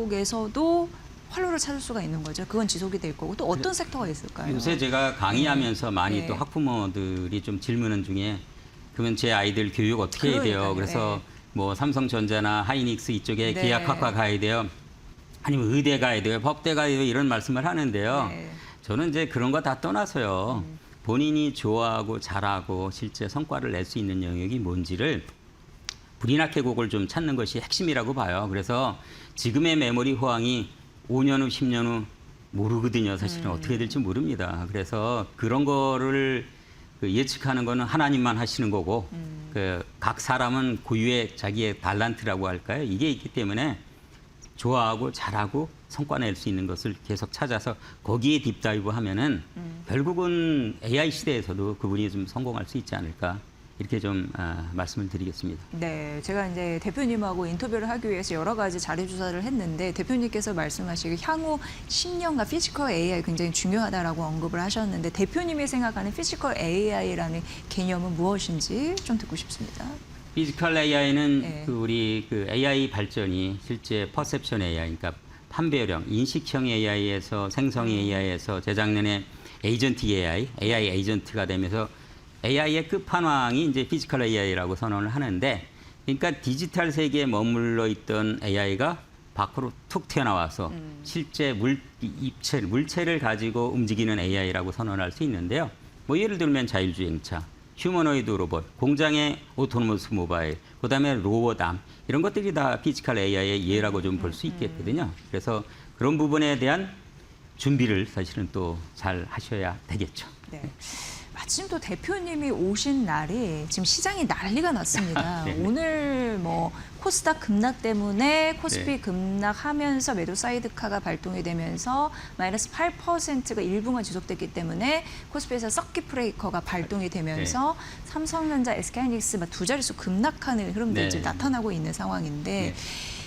이쪽에서도 활로를 찾을 수가 있는 거죠. 그건 지속이 될 거고 또 어떤 섹터가 있을까요? 요새 제가 강의하면서 많이 네. 또 학부모들이 좀 질문은 중에 그러면 제 아이들 교육 어떻게 해야 돼요? 그러니까요. 그래서 네. 뭐 삼성전자나 하이닉스 이쪽에 네. 기약학과 가야 돼요. 아니면 의대 가야 돼요. 법대 가야 돼요. 이런 말씀을 하는데요. 네. 저는 이제 그런 거 다 떠나서요. 본인이 좋아하고 잘하고 실제 성과를 낼 수 있는 영역이 뭔지를 불이나 계곡을 좀 찾는 것이 핵심이라고 봐요. 그래서 지금의 메모리 호황이 5년 후, 10년 후 모르거든요. 사실은 어떻게 될지 모릅니다. 그래서 그런 거를 그 예측하는 거는 하나님만 하시는 거고 그 각 사람은 고유의 자기의 달란트라고 할까요? 이게 있기 때문에 좋아하고 잘하고 성과 낼 수 있는 것을 계속 찾아서 거기에 딥다이브 하면은 결국은 AI 시대에서도 그분이 좀 성공할 수 있지 않을까 이렇게 좀 말씀을 드리겠습니다. 네, 제가 이제 대표님하고 인터뷰를 하기 위해서 여러 가지 자료 조사를 했는데 대표님께서 말씀하시기 향후 10년간 피지컬 AI 굉장히 중요하다라고 언급을 하셨는데 대표님이 생각하는 피지컬 AI라는 개념은 무엇인지 좀 듣고 싶습니다. 피지컬 AI는 네. 그 우리 그 AI 발전이 실제 퍼셉션 AI, 그러니까 판별형, 인식형 AI에서 생성 AI에서 재작년에 에이전틱 AI 에이전트가 되면서 AI의 끝판왕이 이제 피지컬 AI라고 선언을 하는데, 그러니까 디지털 세계에 머물러 있던 AI가 밖으로 툭 튀어나와서 실제 물체를 가지고 움직이는 AI라고 선언할 수 있는데요. 뭐 예를 들면 자율주행차, 휴머노이드 로봇, 공장의 오토노머스 모바일, 그다음에 로봇암 이런 것들이 다 피지컬 AI의 예라고 좀 볼 수 있겠거든요. 그래서 그런 부분에 대한 준비를 사실은 또 잘 하셔야 되겠죠. 네. 마침 또 대표님이 오신 날이 지금 시장이 난리가 났습니다. 네. 오늘 뭐 코스닥 급락 때문에 코스피 네. 급락하면서 매도 사이드카가 발동이 되면서 마이너스 8%가 일부만 지속됐기 때문에 코스피에서 서킷 브레이커가 발동이 되면서 삼성전자, SK하이닉스 두 자릿수 급락하는 흐름들이 네. 지금 나타나고 있는 상황인데 네.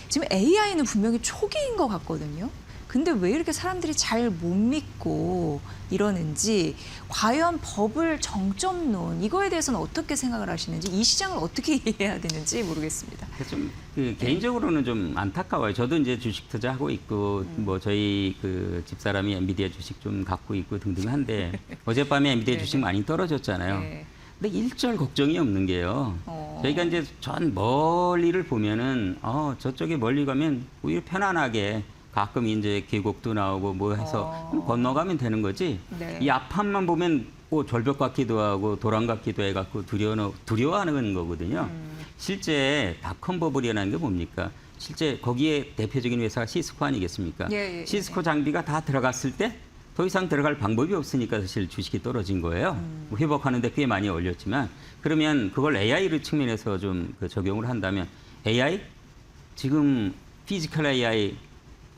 지금 AI는 분명히 초기인 것 같거든요. 근데 왜 이렇게 사람들이 잘 못 믿고 이러는지, 과연 버블 정점론 이거에 대해서는 어떻게 생각을 하시는지, 이 시장을 어떻게 이해해야 되는지 모르겠습니다. 좀 개인적으로는 좀 안타까워요. 저도 이제 주식 투자하고 있고 뭐 저희 그 집사람이 엔비디아 주식 좀 갖고 있고 등등한데 어젯밤에 엔비디아 네. 주식 많이 떨어졌잖아요. 네. 근데 일절 걱정이 없는 게요. 저희가 이제 전 멀리를 보면은 저쪽에 멀리 가면 오히려 편안하게 가끔 이제 계곡도 나오고 뭐 해서 건너가면 되는 거지. 네. 이 앞판만 보면 절벽 같기도 하고 도랑 같기도 해갖고 두려워하는 거거든요. 실제 닷컴 버블이라는 게 뭡니까? 실제 거기에 대표적인 회사가 시스코 아니겠습니까? 예, 예, 시스코 장비가 다 들어갔을 때 더 이상 들어갈 방법이 없으니까 사실 주식이 떨어진 거예요. 뭐 회복하는데 꽤 많이 올렸지만, 그러면 그걸 AI를 측면에서 좀 적용을 한다면 AI 지금 피지컬 AI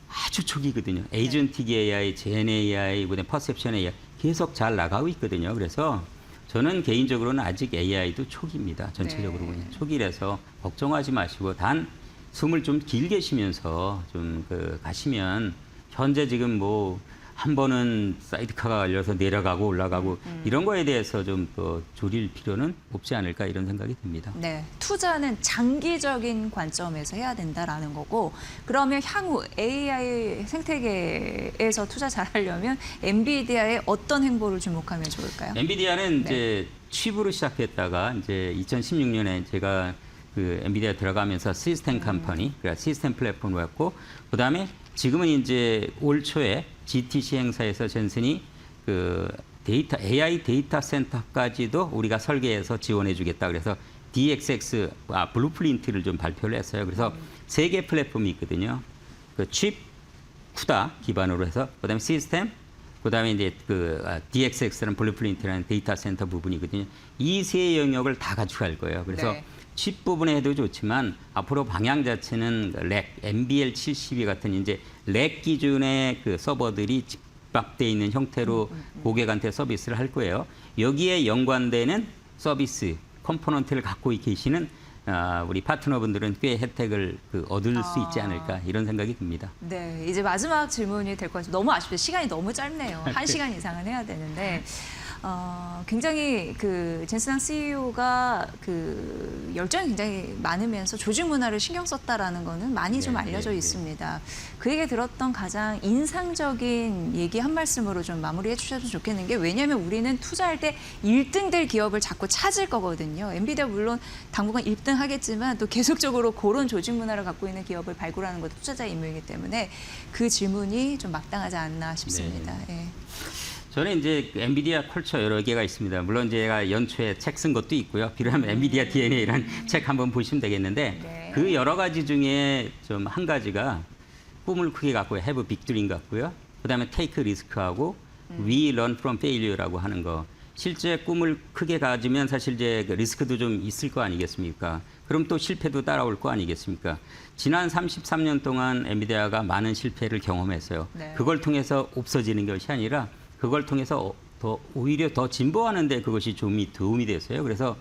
아주 초기거든요. 에이전틱 AI, 젠 AI, 그다음에 퍼셉션 AI 계속 잘 나가고 있거든요. 그래서 저는 개인적으로는 아직 AI도 초기입니다. 전체적으로 네. 그냥 초기라서 걱정하지 마시고 단 숨을 좀 길게 쉬면서 좀 가시면 현재 지금 뭐 한 번은 사이드카가 걸려서 내려가고 올라가고 이런 거에 대해서 좀 더 줄일 필요는 없지 않을까 이런 생각이 듭니다. 네, 투자는 장기적인 관점에서 해야 된다라는 거고, 그러면 향후 AI 생태계에서 투자 잘하려면 엔비디아의 어떤 행보를 주목하면 좋을까요? 엔비디아는 이제 칩으로 시작했다가 이제 2016년에 제가 그 엔비디아 들어가면서 시스템 컴퍼니, 그러니까 시스템 플랫폼이었고, 그다음에 지금은 이제 올 초에 GTC 행사에서 젠슨이 그 AI 데이터 센터까지도 우리가 설계해서 지원해 주겠다. 그래서 DXX 블루프린트를 좀 발표를 했어요. 그래서 세 개 플랫폼이 있거든요. 그 칩, 쿠다 기반으로 해서 그다음에 시스템, 그다음에 이제 DXX라는 블루프린트라는 데이터 센터 부분이거든요. 이 세 영역을 다 가져갈 거예요. 그래서 네. 칩 부분에 해도 좋지만 앞으로 방향 자체는 렉, NBL72 같은 이제 렉 기준의 그 서버들이 집합되어 있는 형태로 고객한테 서비스를 할 거예요. 여기에 연관되는 서비스 컴포넌트를 갖고 계시는 우리 파트너분들은 꽤 혜택을 얻을 수 있지 않을까 이런 생각이 듭니다. 네, 이제 마지막 질문이 될 것 같아요. 너무 아쉽다. 시간이 너무 짧네요. 1시간 이상은 해야 되는데. 굉장히 젠슨항 CEO가 열정이 굉장히 많으면서 조직 문화를 신경 썼다라는 거는 많이 좀 알려져 있습니다. 그에게 들었던 가장 인상적인 얘기 한 말씀으로 좀 마무리해 주셨으면 좋겠는 게, 왜냐하면 우리는 투자할 때 1등 될 기업을 자꾸 찾을 거거든요. 엔비디아 물론 당분간 1등 하겠지만 또 계속적으로 그런 조직 문화를 갖고 있는 기업을 발굴하는 것도 투자자의 임무이기 때문에 그 질문이 좀 마땅하지 않나 싶습니다. 예. 저는 이제 엔비디아 컬처 여러 개가 있습니다. 물론 제가 연초에 책 쓴 것도 있고요. 필요하면 엔비디아 DNA라는 책 한번 보시면 되겠는데, 네. 그 여러 가지 중에 좀 한 가지가 꿈을 크게 갖고 have big dream 같고요. 그다음에 take risk하고 we learn from failure라고 하는 거. 실제 꿈을 크게 가지면 사실 이제 그 리스크도 좀 있을 거 아니겠습니까? 그럼 또 실패도 따라올 거 아니겠습니까? 지난 33년 동안 엔비디아가 많은 실패를 경험했어요. 네. 그걸 통해서 없어지는 것이 아니라 그걸 통해서 오히려 더 진보하는데 그것이 좀 도움이 됐어요. 그래서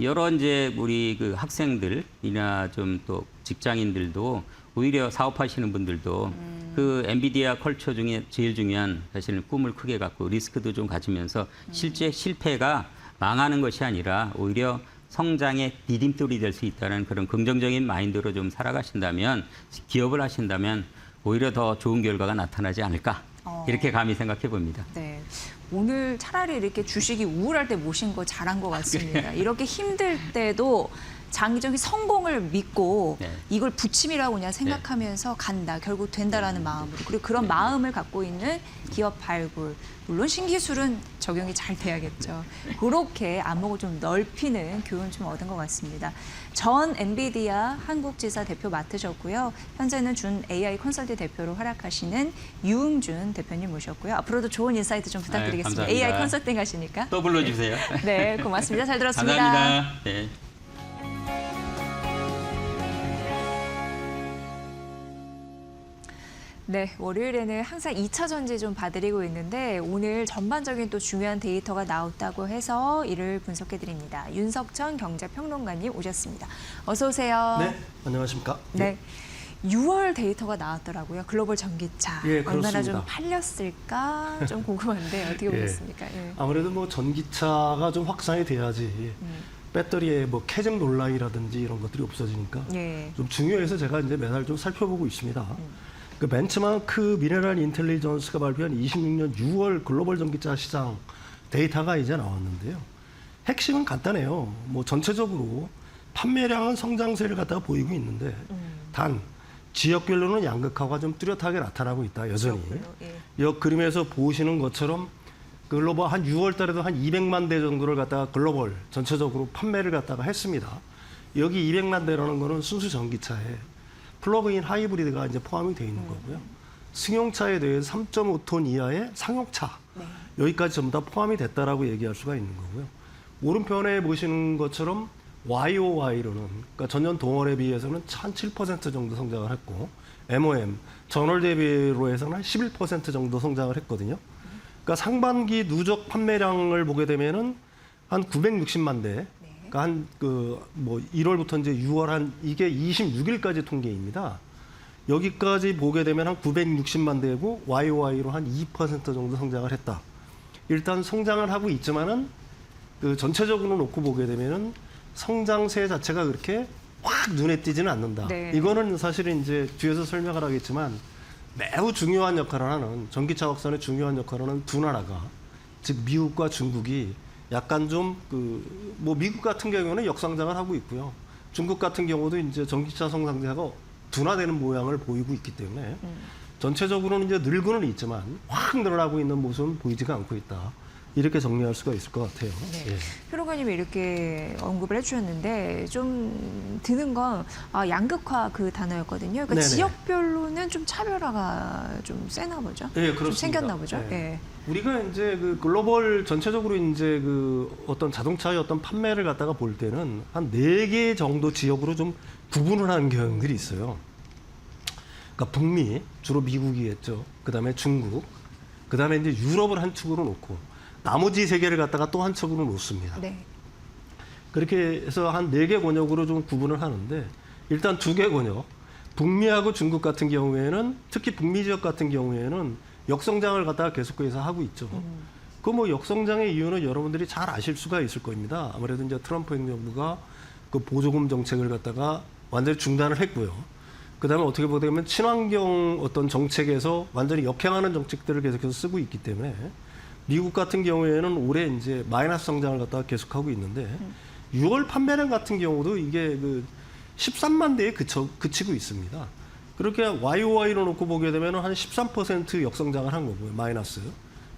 여러 이제 우리 그 학생들이나 좀 또 직장인들도 오히려 사업하시는 분들도 그 엔비디아 컬처 중에 제일 중요한 사실은 꿈을 크게 갖고 리스크도 좀 가지면서 실제 실패가 망하는 것이 아니라 오히려 성장의 디딤돌이 될 수 있다는 그런 긍정적인 마인드로 좀 살아가신다면 기업을 하신다면 오히려 더 좋은 결과가 나타나지 않을까 이렇게 감히 생각해 봅니다. 네. 오늘 차라리 이렇게 주식이 우울할 때 모신 거 잘한 것 같습니다. 이렇게 힘들 때도 장기적인 성공을 믿고 네. 이걸 부침이라고 그냥 생각하면서 간다. 결국 된다라는 마음으로. 그리고 그런 마음을 갖고 있는 기업 발굴. 물론 신기술은 적용이 잘 돼야겠죠. 그렇게 안목을 좀 넓히는 교훈 좀 얻은 것 같습니다. 전 엔비디아 한국지사 대표 맡으셨고요. 현재는 준 AI 컨설팅 대표로 활약하시는 유응준 대표님 모셨고요. 앞으로도 좋은 인사이트 좀 부탁드리겠습니다. 감사합니다. AI 컨설팅 하시니까. 또 불러주세요. 네, 고맙습니다. 잘 들었습니다. 감사합니다. 네. 네, 월요일에는 항상 2차 전지 좀 봐드리고 있는데 오늘 전반적인 또 중요한 데이터가 나왔다고 해서 이를 분석해 드립니다. 윤석천 경제평론가님 오셨습니다. 어서 오세요. 네, 안녕하십니까? 네. 6월 데이터가 나왔더라고요. 글로벌 전기차. 예, 얼마나 좀 그렇습니다. 팔렸을까 좀 궁금한데 어떻게 예. 보겠습니까? 예. 아무래도 뭐 전기차가 좀 확산이 돼야지 배터리에 뭐 캐즘 논란이라든지 이런 것들이 없어지니까 예. 좀 중요해서 제가 이제 매달 좀 살펴보고 있습니다. 그 벤츠마크 미네랄 인텔리전스가 발표한 26년 6월 글로벌 전기차 시장 데이터가 이제 나왔는데요. 핵심은 간단해요. 뭐 전체적으로 판매량은 성장세를 갖다가 보이고 있는데 단 지역별로는 양극화가 좀 뚜렷하게 나타나고 있다. 여전히. 예. 이 그림에서 보시는 것처럼 글로벌 한 6월 달에도 한 200만 대 정도를 갖다가 글로벌 전체적으로 판매를 갖다가 했습니다. 여기 200만 대라는 거는 순수 전기차에 플러그인 하이브리드가 이제 포함이 되어 있는 거고요. 승용차에 대해 3.5톤 이하의 상용차 여기까지 전부 다 포함이 됐다라고 얘기할 수가 있는 거고요. 오른편에 보시는 것처럼 YOY로는 그러니까 전년 동월에 비해서는 1,007% 정도 성장을 했고 MOM 전월 대비로 해서는 한 11% 정도 성장을 했거든요. 그러니까 상반기 누적 판매량을 보게 되면은 한 960만 대. 그러니까 한 그 뭐 1월부터 이제 6월 한 이게 26일까지 통계입니다. 여기까지 보게 되면 한 960만 대고 YOY로 한 2% 정도 성장을 했다. 일단 성장을 하고 있지만은 그 전체적으로 놓고 보게 되면은 성장세 자체가 그렇게 확 눈에 띄지는 않는다. 네. 이거는 사실은 이제 뒤에서 설명을 하겠지만 매우 중요한 역할을 하는 전기차 확산의 중요한 역할을 하는 두 나라가 즉 미국과 중국이 약간 좀 뭐 미국 같은 경우는 역성장을 하고 있고요. 중국 같은 경우도 이제 전기차 성장세가 둔화되는 모양을 보이고 있기 때문에 전체적으로는 이제 늘고는 있지만 확 늘어나고 있는 모습은 보이지가 않고 있다. 이렇게 정리할 수가 있을 것 같아요. 네. 예. 평론가님이 이렇게 언급을 해주셨는데 좀 드는 건 양극화 그 단어였거든요. 그러니까 네네. 지역별로는 좀 차별화가 좀 세나 보죠. 예, 좀 그렇습니다. 생겼나 보죠. 예. 예. 우리가 이제 그 글로벌 전체적으로 이제 그 어떤 자동차의 어떤 판매를 갖다가 볼 때는 한 4개 정도 지역으로 좀 구분을 하는 경향들이 있어요. 그러니까 북미, 주로 미국이겠죠. 그 다음에 중국, 그 다음에 이제 유럽을 한 축으로 놓고 나머지 3개를 갖다가 또 한 축으로 놓습니다. 네. 그렇게 해서 한 4개 권역으로 좀 구분을 하는데 일단 2개 권역, 북미하고 중국 같은 경우에는 특히 북미 지역 같은 경우에는 역성장을 갖다가 계속해서 하고 있죠. 그 뭐 역성장의 이유는 여러분들이 잘 아실 수가 있을 겁니다. 아무래도 이제 트럼프 행정부가 그 보조금 정책을 갖다가 완전히 중단을 했고요. 그다음에 어떻게 보면 친환경 어떤 정책에서 완전히 역행하는 정책들을 계속해서 쓰고 있기 때문에 미국 같은 경우에는 올해 이제 마이너스 성장을 갖다가 계속하고 있는데 6월 판매량 같은 경우도 이게 그 13만 대에 그치고 있습니다. 그렇게 YOY로 놓고 보게 되면 한 13% 역성장을 한 거고요. 마이너스.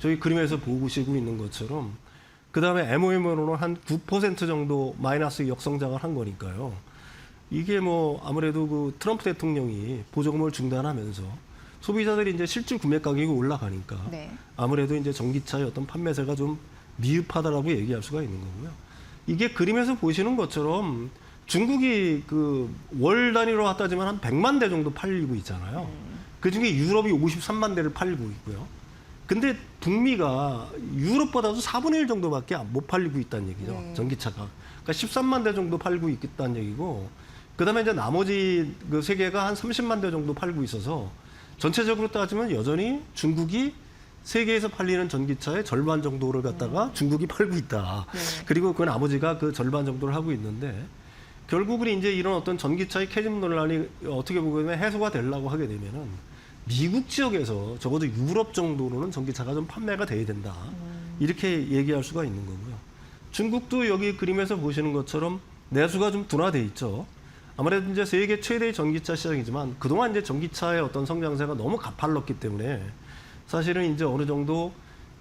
저희 그림에서 보시고 있는 것처럼 그 다음에 MOM으로는 한 9% 정도 마이너스 역성장을 한 거니까요. 이게 뭐 아무래도 그 트럼프 대통령이 보조금을 중단하면서 소비자들이 이제 실질 구매 가격이 올라가니까 네. 아무래도 이제 전기차의 어떤 판매세가 좀 미흡하다라고 얘기할 수가 있는 거고요. 이게 그림에서 보시는 것처럼 중국이 그 월 단위로 따지면 한 100만 대 정도 팔리고 있잖아요. 그중에 유럽이 53만 대를 팔리고 있고요. 근데 북미가 유럽보다도 4분의 1 정도밖에 못 팔리고 있다는 얘기죠. 네. 전기차가. 그러니까 13만 대 정도 팔고 있다는 얘기고, 그다음에 이제 나머지 그 세계가 한 30만 대 정도 팔고 있어서 전체적으로 따지면 여전히 중국이 세계에서 팔리는 전기차의 절반 정도를 갖다가 중국이 팔고 있다. 네. 그리고 그 나머지가 그 절반 정도를 하고 있는데, 결국은 이제 이런 어떤 전기차의 캐즘 논란이 어떻게 보면 해소가 되려고 하게 되면은 미국 지역에서 적어도 유럽 정도로는 전기차가 좀 판매가 돼야 된다. 이렇게 얘기할 수가 있는 거고요. 중국도 여기 그림에서 보시는 것처럼 내수가 좀 둔화돼 있죠. 아무래도 이제 세계 최대의 전기차 시장이지만 그동안 이제 전기차의 어떤 성장세가 너무 가팔랐기 때문에 사실은 이제 어느 정도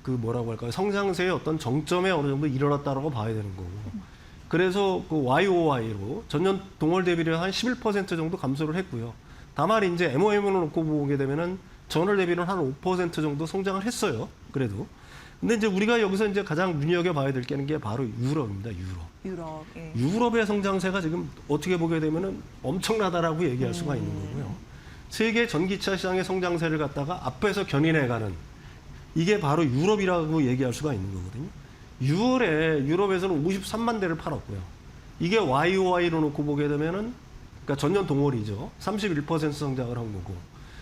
그 뭐라고 할까요? 성장세의 어떤 정점에 어느 정도 일어났다라고 봐야 되는 거고. 그래서 그 YOY로 전년 동월 대비를 한 11% 정도 감소를 했고요. 다만 이제 MOM으로 놓고 보게 되면은 전월 대비는 한 5% 정도 성장을 했어요. 그래도. 근데 이제 우리가 여기서 이제 가장 눈여겨봐야 될 게 바로 유럽입니다. 유럽. 예. 유럽의 성장세가 지금 어떻게 보게 되면은 엄청나다라고 얘기할 수가 있는 거고요. 세계 전기차 시장의 성장세를 갖다가 앞에서 견인해가는 이게 바로 유럽이라고 얘기할 수가 있는 거거든요. 6월에 유럽에서는 53만 대를 팔았고요. 이게 YOY로 놓고 보게 되면은 그러니까 전년 동월이죠. 31% 성장을 한 거고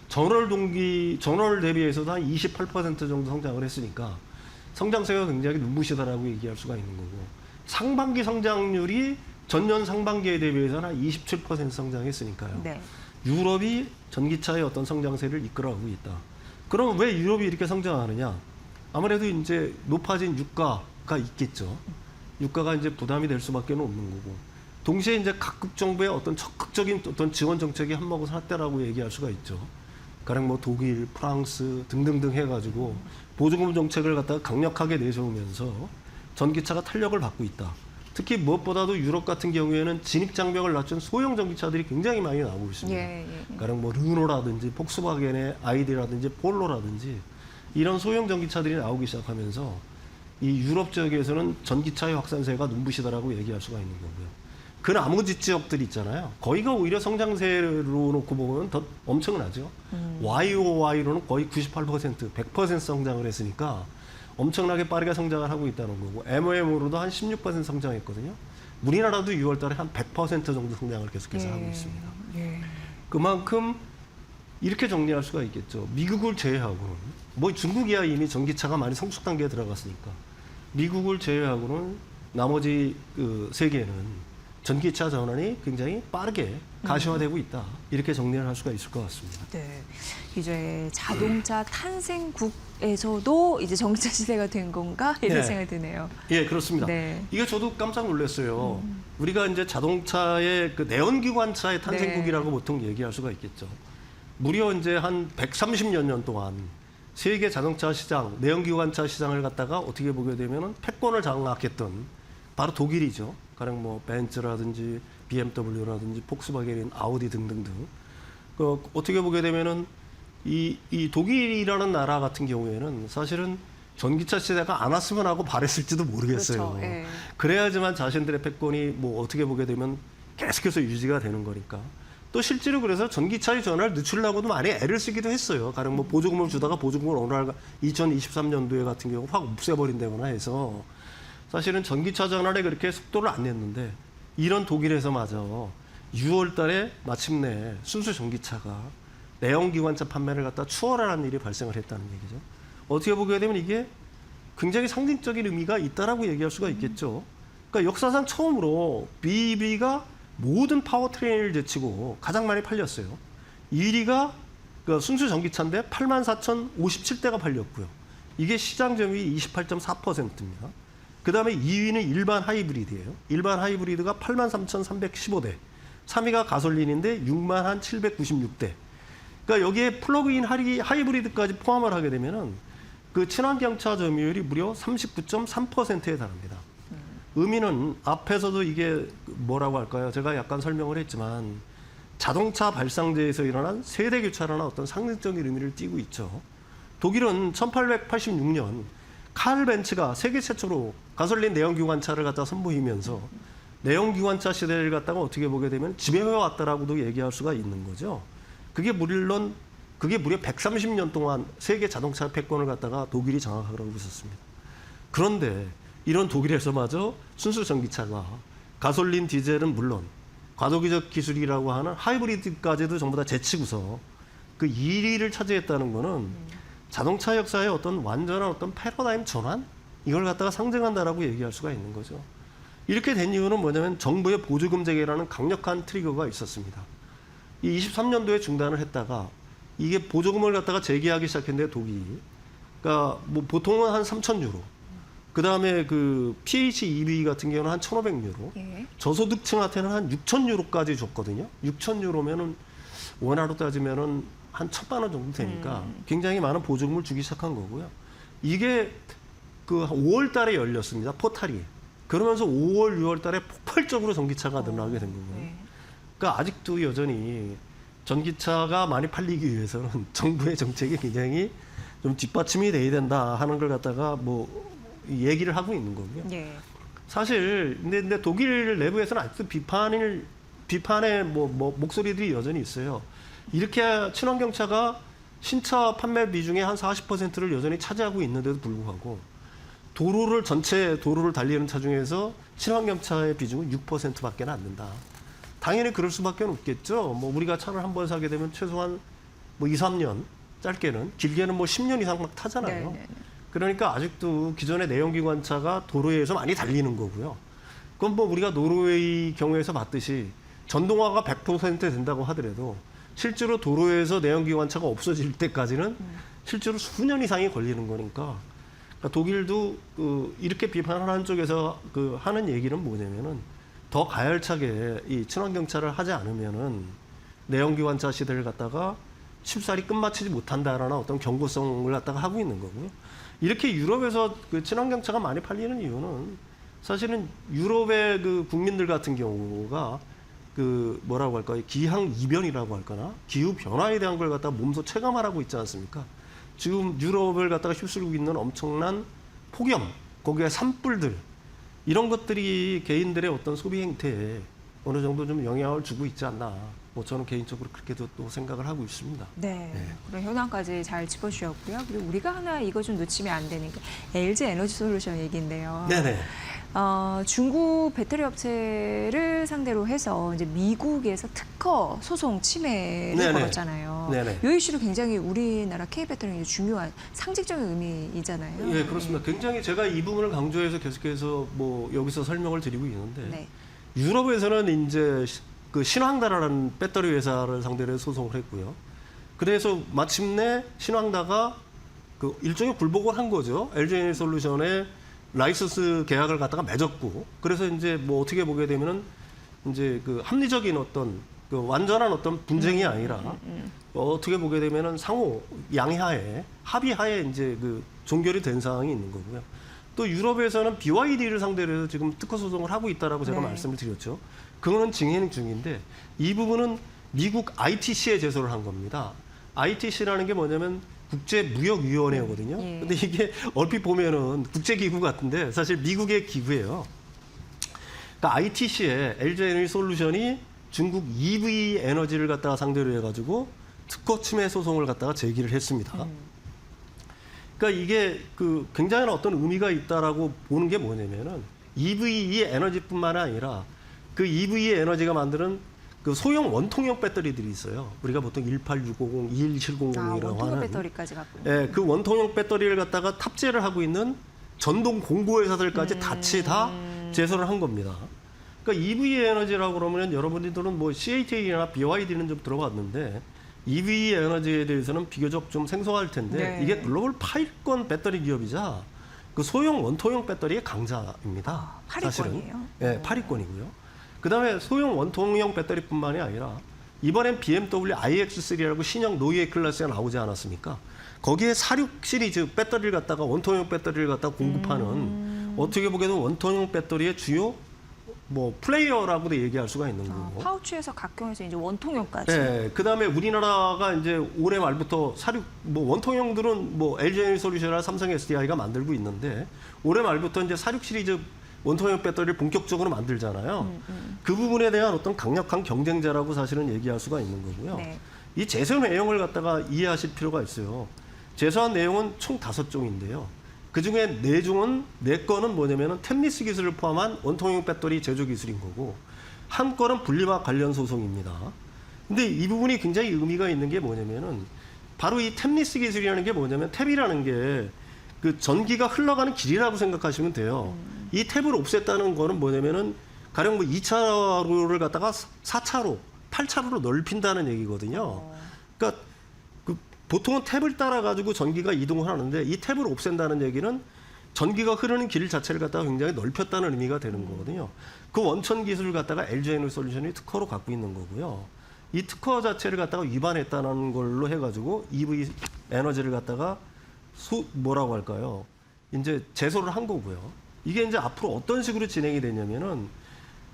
전월 대비해서도 한 28% 정도 성장을 했으니까 성장세가 굉장히 눈부시다라고 얘기할 수가 있는 거고 상반기 성장률이 전년 상반기에 대비해서는 한 27% 성장했으니까요. 네. 유럽이 전기차의 어떤 성장세를 이끌어가고 있다. 그럼 왜 유럽이 이렇게 성장하느냐? 아무래도 이제 높아진 유가가 있겠죠. 유가가 이제 부담이 될 수밖에 없는 거고. 동시에 이제 각국 정부의 어떤 적극적인 어떤 지원 정책이 한몫을 했다라고 얘기할 수가 있죠. 가령 뭐 독일, 프랑스 등등등 해가지고 보조금 정책을 갖다가 강력하게 내세우면서 전기차가 탄력을 받고 있다. 특히 무엇보다도 유럽 같은 경우에는 진입 장벽을 낮춘 소형 전기차들이 굉장히 많이 나오고 있습니다. 예. 가령 뭐 르노라든지 폭스바겐의 아이디라든지 폴로라든지 이런 소형 전기차들이 나오기 시작하면서 이 유럽 지역에서는 전기차의 확산세가 눈부시다라고 얘기할 수가 있는 거고요. 그 나머지 지역들 있잖아요. 거기가 오히려 성장세로 놓고 보면 더 엄청나죠. YOY로는 거의 98%, 100% 성장을 했으니까 엄청나게 빠르게 성장을 하고 있다는 거고 MOM으로도 한 16% 성장했거든요. 우리나라도 6월 달에 한 100% 정도 성장을 계속해서 하고 있습니다. 예. 그만큼 이렇게 정리할 수가 있겠죠. 미국을 제외하고는 뭐 중국이야 이미 전기차가 많이 성숙 단계에 들어갔으니까 미국을 제외하고는 나머지 그 세계는 전기차 전환이 굉장히 빠르게 가시화되고 있다. 이렇게 정리를 할 수가 있을 것 같습니다. 네. 이제 자동차 탄생국에서도 이제 전기차 시대가 된 건가? 이런 네. 생각이 드네요. 예, 그렇습니다. 네. 이게 저도 깜짝 놀랐어요. 우리가 이제 자동차의 그 내연기관차의 탄생국이라고 보통 얘기할 수가 있겠죠. 무려 이제 한 130여 년 동안 세계 자동차 시장, 내연기관차 시장을 갖다가 어떻게 보게 되면은 패권을 장악했던 바로 독일이죠. 가령 뭐 벤츠라든지 BMW라든지 폭스바겐, 아우디 등등등. 그 어떻게 보게 되면은 이 독일이라는 나라 같은 경우에는 사실은 전기차 시대가 안 왔으면 하고 바랬을지도 모르겠어요. 그렇죠. 예. 그래야지만 자신들의 패권이 뭐 어떻게 보게 되면 계속해서 유지가 되는 거니까. 또 실제로 그래서 전기차의 전환을 늦추려고도 많이 애를 쓰기도 했어요. 가령 뭐 보조금을 주다가 보조금을 어느 날 2023년도에 같은 경우 확 없애버린다거나 해서 사실은 전기차 전환에 그렇게 속도를 안 냈는데 이런 독일에서마저 6월 달에 마침내 순수 전기차가 내연기관차 판매를 갖다 추월하는 일이 발생을 했다는 얘기죠. 어떻게 보게 되면 이게 굉장히 상징적인 의미가 있다라고 얘기할 수가 있겠죠. 그러니까 역사상 처음으로 BEV가 모든 파워트레인을 제치고 가장 많이 팔렸어요. 1위가 그 순수 전기차인데 84,057대가 팔렸고요. 이게 시장 점유율이 28.4%입니다. 그 다음에 2위는 일반 하이브리드예요. 일반 하이브리드가 83,315대. 3위가 가솔린인데 61,796대. 그러니까 여기에 플러그인 하이브리드까지 포함을 하게 되면은 그 친환경차 점유율이 무려 39.3%에 달합니다. 의미는 앞에서도 이게 뭐라고 할까요? 제가 약간 설명을 했지만 자동차 발상제에서 일어난 세대 교차라는 어떤 상징적인 의미를 띠고 있죠. 독일은 1886년 칼 벤츠가 세계 최초로 가솔린 내연기관차를 갖다 선보이면서 내연기관차 시대를 갖다가 어떻게 보게 되면 지배해 왔다라고도 얘기할 수가 있는 거죠. 그게 무려 130년 동안 세계 자동차 패권을 갖다가 독일이 장악하고 있었습니다. 그런데 이런 독일에서마저 순수 전기차가 가솔린 디젤은 물론 과도기적 기술이라고 하는 하이브리드까지도 전부 다 제치고서 그 1위를 차지했다는 거는 자동차 역사의 어떤 완전한 어떤 패러다임 전환? 이걸 갖다가 상징한다라고 얘기할 수가 있는 거죠. 이렇게 된 이유는 뭐냐면 정부의 보조금 제기라는 강력한 트리거가 있었습니다. 이 23년도에 중단을 했다가 이게 보조금을 갖다가 제기하기 시작했는데 독일이 그러니까 뭐 보통은 한 3,000유로 그 다음에 그 PHEV 같은 경우는 한 1,500유로 예. 저소득층한테는 한 6,000유로까지 줬거든요. 6,000유로면은 원화로 따지면은 한 1,000만 원 정도 되니까 굉장히 많은 보조금을 주기 시작한 거고요. 이게 그 5월 달에 열렸습니다. 포탈이. 그러면서 5월, 6월 달에 폭발적으로 전기차가 늘어나게 된 거고요. 네. 그러니까 아직도 여전히 전기차가 많이 팔리기 위해서는 정부의 정책이 굉장히 좀 뒷받침이 돼야 된다 하는 걸 갖다가 뭐 얘기를 하고 있는 거고요. 예. 사실 근데 독일 내부에서는 아직도 비판의 뭐 목소리들이 여전히 있어요. 이렇게 친환경차가 신차 판매 비중의 한 40%를 여전히 차지하고 있는데도 불구하고 전체 도로를 달리는 차 중에서 친환경차의 비중은 6%밖에 안 된다. 당연히 그럴 수밖에 없겠죠. 뭐 우리가 차를 한 번 사게 되면 최소한 뭐 2, 3년, 짧게는 길게는 뭐 10년 이상 막 타잖아요. 네네네. 그러니까 아직도 기존의 내연기관차가 도로에서 많이 달리는 거고요. 그건 뭐 우리가 노르웨이 경우에서 봤듯이 전동화가 100% 된다고 하더라도 실제로 도로에서 내연기관차가 없어질 때까지는 실제로 수년 이상이 걸리는 거니까 그러니까 독일도 이렇게 비판하는 쪽에서 하는 얘기는 뭐냐면은 더 가열차게 이 친환경차를 하지 않으면은 내연기관차 시대를 갖다가 쉽사리 끝마치지 못한다라는 어떤 경고성을 갖다가 하고 있는 거고요. 이렇게 유럽에서 그 친환경차가 많이 팔리는 이유는 사실은 유럽의 그 국민들 같은 경우가 그 뭐라고 할까요? 기상 이변이라고 할까나? 기후 변화에 대한 걸 갖다가 몸소 체감하라고 있지 않습니까? 지금 유럽을 갖다가 휩쓸고 있는 엄청난 폭염, 거기에 산불들 이런 것들이 개인들의 어떤 소비 행태에 어느 정도 좀 영향을 주고 있지 않나. 뭐 저는 개인적으로 그렇게도 또 생각을 하고 있습니다. 네. 그런 현황까지 잘 짚어주셨고요. 그리고 우리가 하나 이거 좀 놓치면 안 되니까 LG 에너지 솔루션 얘기인데요. 네네. 중국 배터리 업체를 상대로 해서 이제 미국에서 특허 소송 침해를 네네. 벌였잖아요. 네네. 이 이슈도 굉장히 우리나라 K배터리의 중요한 상징적인 의미이잖아요. 예, 그렇습니다. 굉장히 제가 이 부분을 강조해서 계속해서 뭐 여기서 설명을 드리고 있는데 네. 유럽에서는 이제 그 신황다라는 배터리 회사를 상대로 해서 소송을 했고요. 그래서 마침내 신황다가 그 일종의 굴복을 한 거죠. LG 에너지 솔루션의 라이선스 계약을 갖다가 맺었고, 그래서 이제 뭐 어떻게 보게 되면은 이제 그 합리적인 어떤 그 완전한 어떤 분쟁이 아니라 어떻게 보게 되면은 상호 양해하에 합의하에 이제 그 종결이 된 상황이 있는 거고요. 또 유럽에서는 BYD를 상대로 해서 지금 특허 소송을 하고 있다라고 제가 네. 말씀을 드렸죠. 그거는 진행 중인데 이 부분은 미국 ITC에 제소를 한 겁니다. ITC라는 게 뭐냐면 국제무역위원회거든요. 예. 근데 이게 얼핏 보면은 국제기구 같은데 사실 미국의 기구예요. 그러니까 ITC에 LG 에너지 솔루션이 중국 EV 에너지를 갖다가 상대로 해가지고 특허 침해 소송을 갖다가 제기를 했습니다. 그러니까 이게 그 굉장한 어떤 의미가 있다라고 보는 게 뭐냐면은 EV 에너지뿐만 아니라 그 EV 에너지가 만드는 그 소형 원통형 배터리들이 있어요. 우리가 보통 18650, 21700이라고 원통형 하는 배터리까지 갖고. 예, 그 원통형 배터리를 갖다가 탑재를 하고 있는 전동 공고회사들까지 같이 다 제소를 한 겁니다. 그러니까 EV 에너지라고 그러면 여러분들은 뭐 CATL이나 BYD는 좀 들어봤는데 EV 에너지에 대해서는 비교적 좀 생소할 텐데 네. 이게 글로벌 8위권 배터리 기업이자 그 소형 원통형 배터리의 강자입니다. 8위권이에요? 사실은. 네, 8위권이고요. 그다음에 소형 원통형 배터리뿐만이 아니라 이번엔 BMW iX3라고 신형 노이에 클래스가 나오지 않았습니까? 거기에 46 시리즈 배터리를 갖다가 원통형 배터리를 갖다가 공급하는 어떻게 보게는 원통형 배터리의 주요 뭐 플레이어라고도 얘기할 수가 있는 거고. 파우치에서 각형에서 이제 원통형까지. 네, 그다음에 우리나라가 이제 올해 말부터 뭐 원통형들은 뭐 LG에너지솔루션이나 삼성 SDI가 만들고 있는데 올해 말부터 이제 46 시리즈 원통형 배터리를 본격적으로 만들잖아요. 그 부분에 대한 어떤 강력한 경쟁자라고 사실은 얘기할 수가 있는 거고요. 네. 이 제소 내용을 갖다가 이해하실 필요가 있어요. 제소한 내용은 총 5종인데요. 그중에 4건은 뭐냐면은 템리스 기술을 포함한 원통형 배터리 제조 기술인 거고 한 건은 분리막 관련 소송입니다. 근데 이 부분이 굉장히 의미가 있는 게 뭐냐면은 바로 이 템리스 기술이라는 게 뭐냐면 탭이라는 게 그 전기가 흘러가는 길이라고 생각하시면 돼요. 이 탭을 없앴다는 거는 뭐냐면은 가령 뭐 2차로를 갖다가 4차로, 8차로로 넓힌다는 얘기거든요. 그러니까 보통은 탭을 따라 가지고 전기가 이동을 하는데 이 탭을 없앤다는 얘기는 전기가 흐르는 길 자체를 갖다가 굉장히 넓혔다는 의미가 되는 거거든요. 그 원천 기술을 갖다가 LG에너지솔루션이 특허로 갖고 있는 거고요. 이 특허 자체를 갖다가 위반했다는 걸로 해가지고 EV 에너지를 갖다가 뭐라고 할까요? 이제 제소를 한 거고요. 이게 이제 앞으로 어떤 식으로 진행이 되냐면은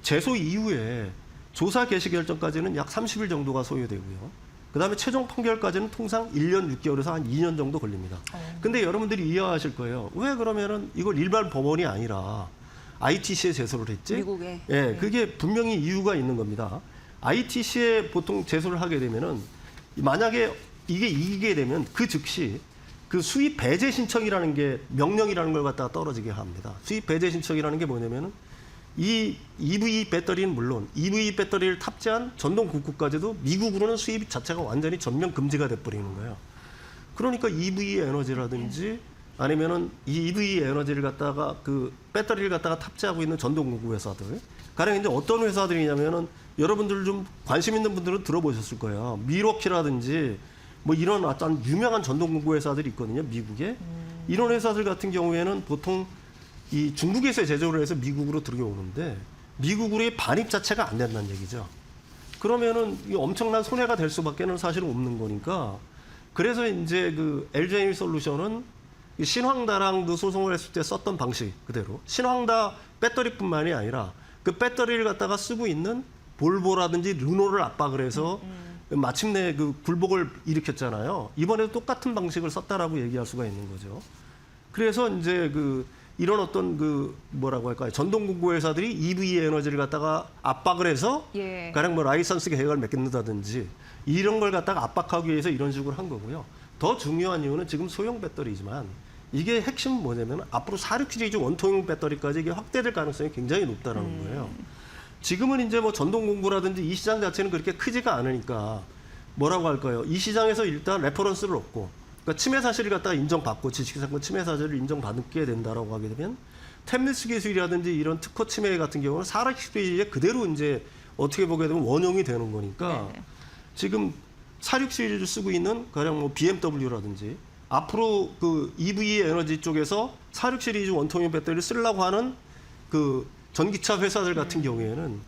제소 이후에 조사 개시 결정까지는 약 30일 정도가 소요되고요. 그다음에 최종 판결까지는 통상 1년 6개월에서 한 2년 정도 걸립니다. 근데 여러분들이 이해하실 거예요. 왜 그러면은 이걸 일반 법원이 아니라 ITC에 제소를 했지? 미국에. 예, 그게 분명히 이유가 있는 겁니다. ITC에 보통 제소를 하게 되면은 만약에 이게 이기게 되면 그 즉시 그 수입 배제 신청이라는 게 명령이라는 걸 갖다가 떨어지게 합니다. 수입 배제 신청이라는 게 뭐냐면은 이 EV 배터리는 물론 EV 배터리를 탑재한 전동 공구까지도 미국으로는 수입 자체가 완전히 전면 금지가 돼버리는 거예요. 그러니까 EV 에너지라든지 아니면은 이 EV 에너지를 갖다가 그 배터리를 갖다가 탑재하고 있는 전동 공구 회사들, 가령 이제 어떤 회사들이냐면은 여러분들 좀 관심 있는 분들은 들어보셨을 거예요. 미러키라든지 뭐 이런 어떤 유명한 전동 공구 회사들이 있거든요, 미국에. 이런 회사들 같은 경우에는 보통 이 중국에서 제조를 해서 미국으로 들여오는데 미국으로의 반입 자체가 안 된다는 얘기죠. 그러면은 이 엄청난 손해가 될 수밖에는 사실은 없는 거니까. 그래서 이제 그 LG에너지솔루션은 신황다랑도 소송을 했을 때 썼던 방식 그대로 신황다 배터리뿐만이 아니라 그 배터리를 갖다가 쓰고 있는 볼보라든지 르노를 압박을 해서 마침내 그 굴복을 일으켰잖아요. 이번에도 똑같은 방식을 썼다라고 얘기할 수가 있는 거죠. 그래서 이제 그 이런 어떤 그 뭐라고 할까요? 전동 공구 회사들이 EV 에너지를 갖다가 압박을 해서 예. 가령 뭐 라이선스 계약을 맺는다든지 이런 걸 갖다가 압박하기 위해서 이런 식으로 한 거고요. 더 중요한 이유는 지금 소형 배터리지만 이게 핵심은 뭐냐면 앞으로 46 시리즈 원통형 배터리까지 이게 확대될 가능성이 굉장히 높다는 거예요. 지금은 이제 뭐 전동 공구라든지 이 시장 자체는 그렇게 크지가 않으니까 뭐라고 할까요? 이 시장에서 일단 레퍼런스를 얻고 그러니까 침해 사실을 갖다가 인정받고 지식상권 침해 사실을 인정받게 된다라고 하게 되면 템리스 기술이라든지 이런 특허 침해 같은 경우는 46 시리즈에 그대로 이제 어떻게 보게 되면 원용이 되는 거니까 네네. 지금 46 시리즈를 쓰고 있는 가령 뭐 BMW라든지 앞으로 그 EV 에너지 쪽에서 46 시리즈 원통형 배터리를 쓰려고 하는 그 전기차 회사들 같은 경우에는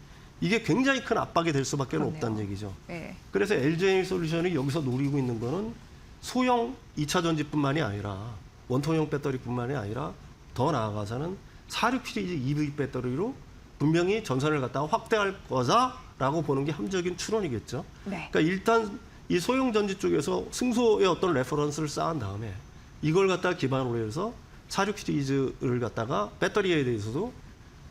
이게 굉장히 큰 압박이 될 수밖에 그렇네요. 없다는 얘기죠. 네. 그래서 LG에너지솔루션이 여기서 노리고 있는 거는 소형 2차 전지뿐만이 아니라 원통형 배터리뿐만이 아니라 더 나아가서는 46 시리즈 EV 배터리로 분명히 전선을 갖다가 확대할 거다라고 보는 게 함정적인 추론이겠죠. 네. 그러니까 일단 이 소형 전지 쪽에서 승소의 어떤 레퍼런스를 쌓은 다음에 이걸 갖다가 기반으로 해서 46 시리즈를 갖다가 배터리에 대해서도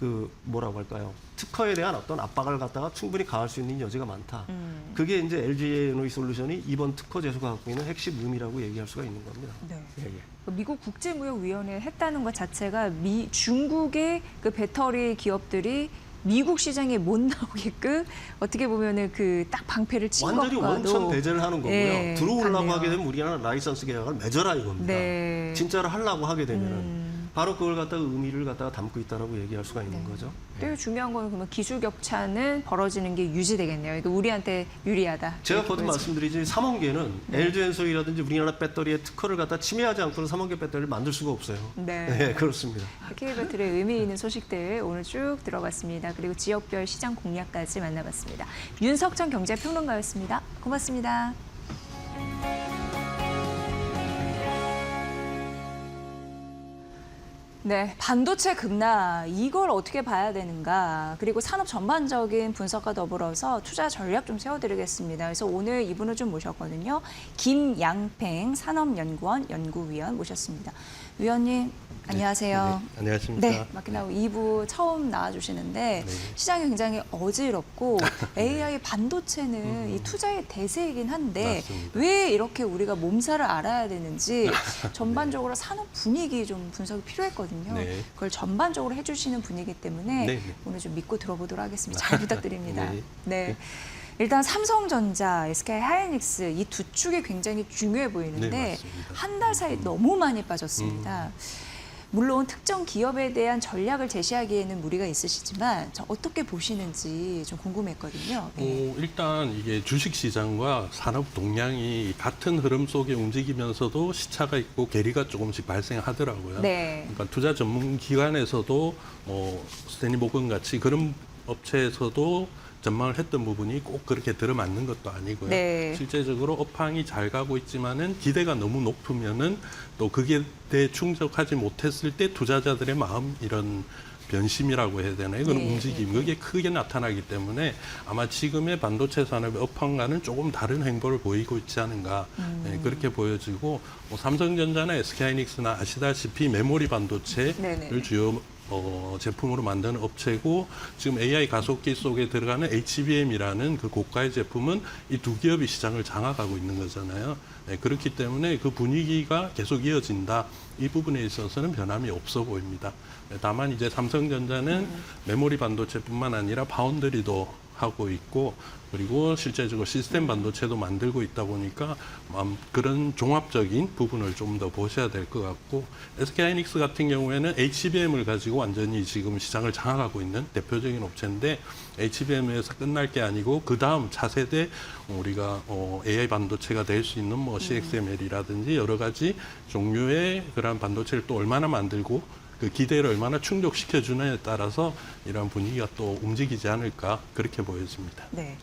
그 뭐라고 할까요? 특허에 대한 어떤 압박을 갖다가 충분히 가할 수 있는 여지가 많다. 그게 이제 LG에너지솔루션이 이번 특허 제소가 갖고 있는 핵심 의미라고 얘기할 수가 있는 겁니다. 네. 예, 예. 미국 국제무역위원회에 했다는 것 자체가 중국의 그 배터리 기업들이 미국 시장에 못 나오게끔 어떻게 보면은 그 딱 방패를 친 완전히 것과도 원천 배제를 하는 거고요. 예, 들어오려고 같네요. 하게 되면 우리나라 라이선스 계약을 맺어라 이겁니다. 네. 진짜로 하려고 하게 되면은 바로 그걸 갖다가 의미를 갖다가 담고 있다라고 얘기할 수가 있는 거죠. 또 중요한 거는 그러면 기술 격차는 벌어지는 게 유지되겠네요. 이거 우리한테 유리하다. 제가 이렇게 거듭 보여서. 말씀드리지 3원계는 LG엔솔이라든지 우리나라 배터리의 특허를 갖다 침해하지 않고는 3원계 배터리를 만들 수가 없어요. 네. 네, 그렇습니다. K배터리의 의미 있는 소식들 오늘 쭉 들어봤습니다. 그리고 지역별 시장 공략까지 만나봤습니다. 윤석천 경제평론가였습니다. 고맙습니다. 네, 반도체 급락 이걸 어떻게 봐야 되는가, 그리고 산업 전반적인 분석과 더불어서 투자 전략 좀 세워드리겠습니다. 그래서 오늘 이분을 좀 모셨거든요. 김양팽 산업연구원 연구위원 모셨습니다. 위원님 안녕하세요. 네, 안녕하십니까. 네, 마키나우 2부 처음 나와주시는데 네. 시장이 굉장히 어지럽고 AI 반도체는 이 투자의 대세이긴 한데 맞습니다. 왜 이렇게 우리가 몸살을 알아야 되는지 전반적으로 산업 분위기 좀 분석이 필요했거든요. 네. 그걸 전반적으로 해주시는 분이기 때문에 네, 네. 오늘 좀 믿고 들어보도록 하겠습니다. 잘 부탁드립니다. 네. 네. 일단 삼성전자, SK하이닉스 이 두 축이 굉장히 중요해 보이는데 네, 맞습니다. 한 달 사이 너무 많이 빠졌습니다. 물론 특정 기업에 대한 전략을 제시하기에는 무리가 있으시지만 어떻게 보시는지 좀 궁금했거든요. 네. 일단 이게 주식시장과 산업 동향이 같은 흐름 속에 움직이면서도 시차가 있고 괴리가 조금씩 발생하더라고요. 네. 그러니까 투자 전문 기관에서도 스탠리 모건 같이 그런 업체에서도 전망을 했던 부분이 꼭 그렇게 들어맞는 것도 아니고요. 네. 실제적으로 업황이 잘 가고 있지만은 기대가 너무 높으면은 또 그게 충족하지 못했을 때 투자자들의 마음 이런 변심이라고 해야 되나요? 그런 네. 움직임, 그게 크게 나타나기 때문에 아마 지금의 반도체 산업의 업황과는 조금 다른 행보를 보이고 있지 않은가 네, 그렇게 보여지고 삼성전자나 SK하이닉스나 아시다시피 메모리 반도체를 네네. 주요 제품으로 만드는 업체고 지금 AI 가속기 속에 들어가는 HBM이라는 그 고가의 제품은 이 두 기업이 시장을 장악하고 있는 거잖아요. 네, 그렇기 때문에 그 분위기가 계속 이어진다. 이 부분에 있어서는 변함이 없어 보입니다. 네, 다만 이제 삼성전자는 메모리 반도체뿐만 아니라 파운드리도 하고 있고 그리고 실제적으로 시스템 반도체도 만들고 있다 보니까 그런 종합적인 부분을 좀 더 보셔야 될 것 같고 SK하이닉스 같은 경우에는 HBM을 가지고 완전히 지금 시장을 장악하고 있는 대표적인 업체인데 HBM에서 끝날 게 아니고 그 다음 차세대 우리가 AI 반도체가 될 수 있는 뭐 CXML이라든지 여러 가지 종류의 그런 반도체를 또 얼마나 만들고 그 기대를 얼마나 충족시켜 주느냐에 따라서 이러한 분위기가 또 움직이지 않을까 그렇게 보여집니다. 네.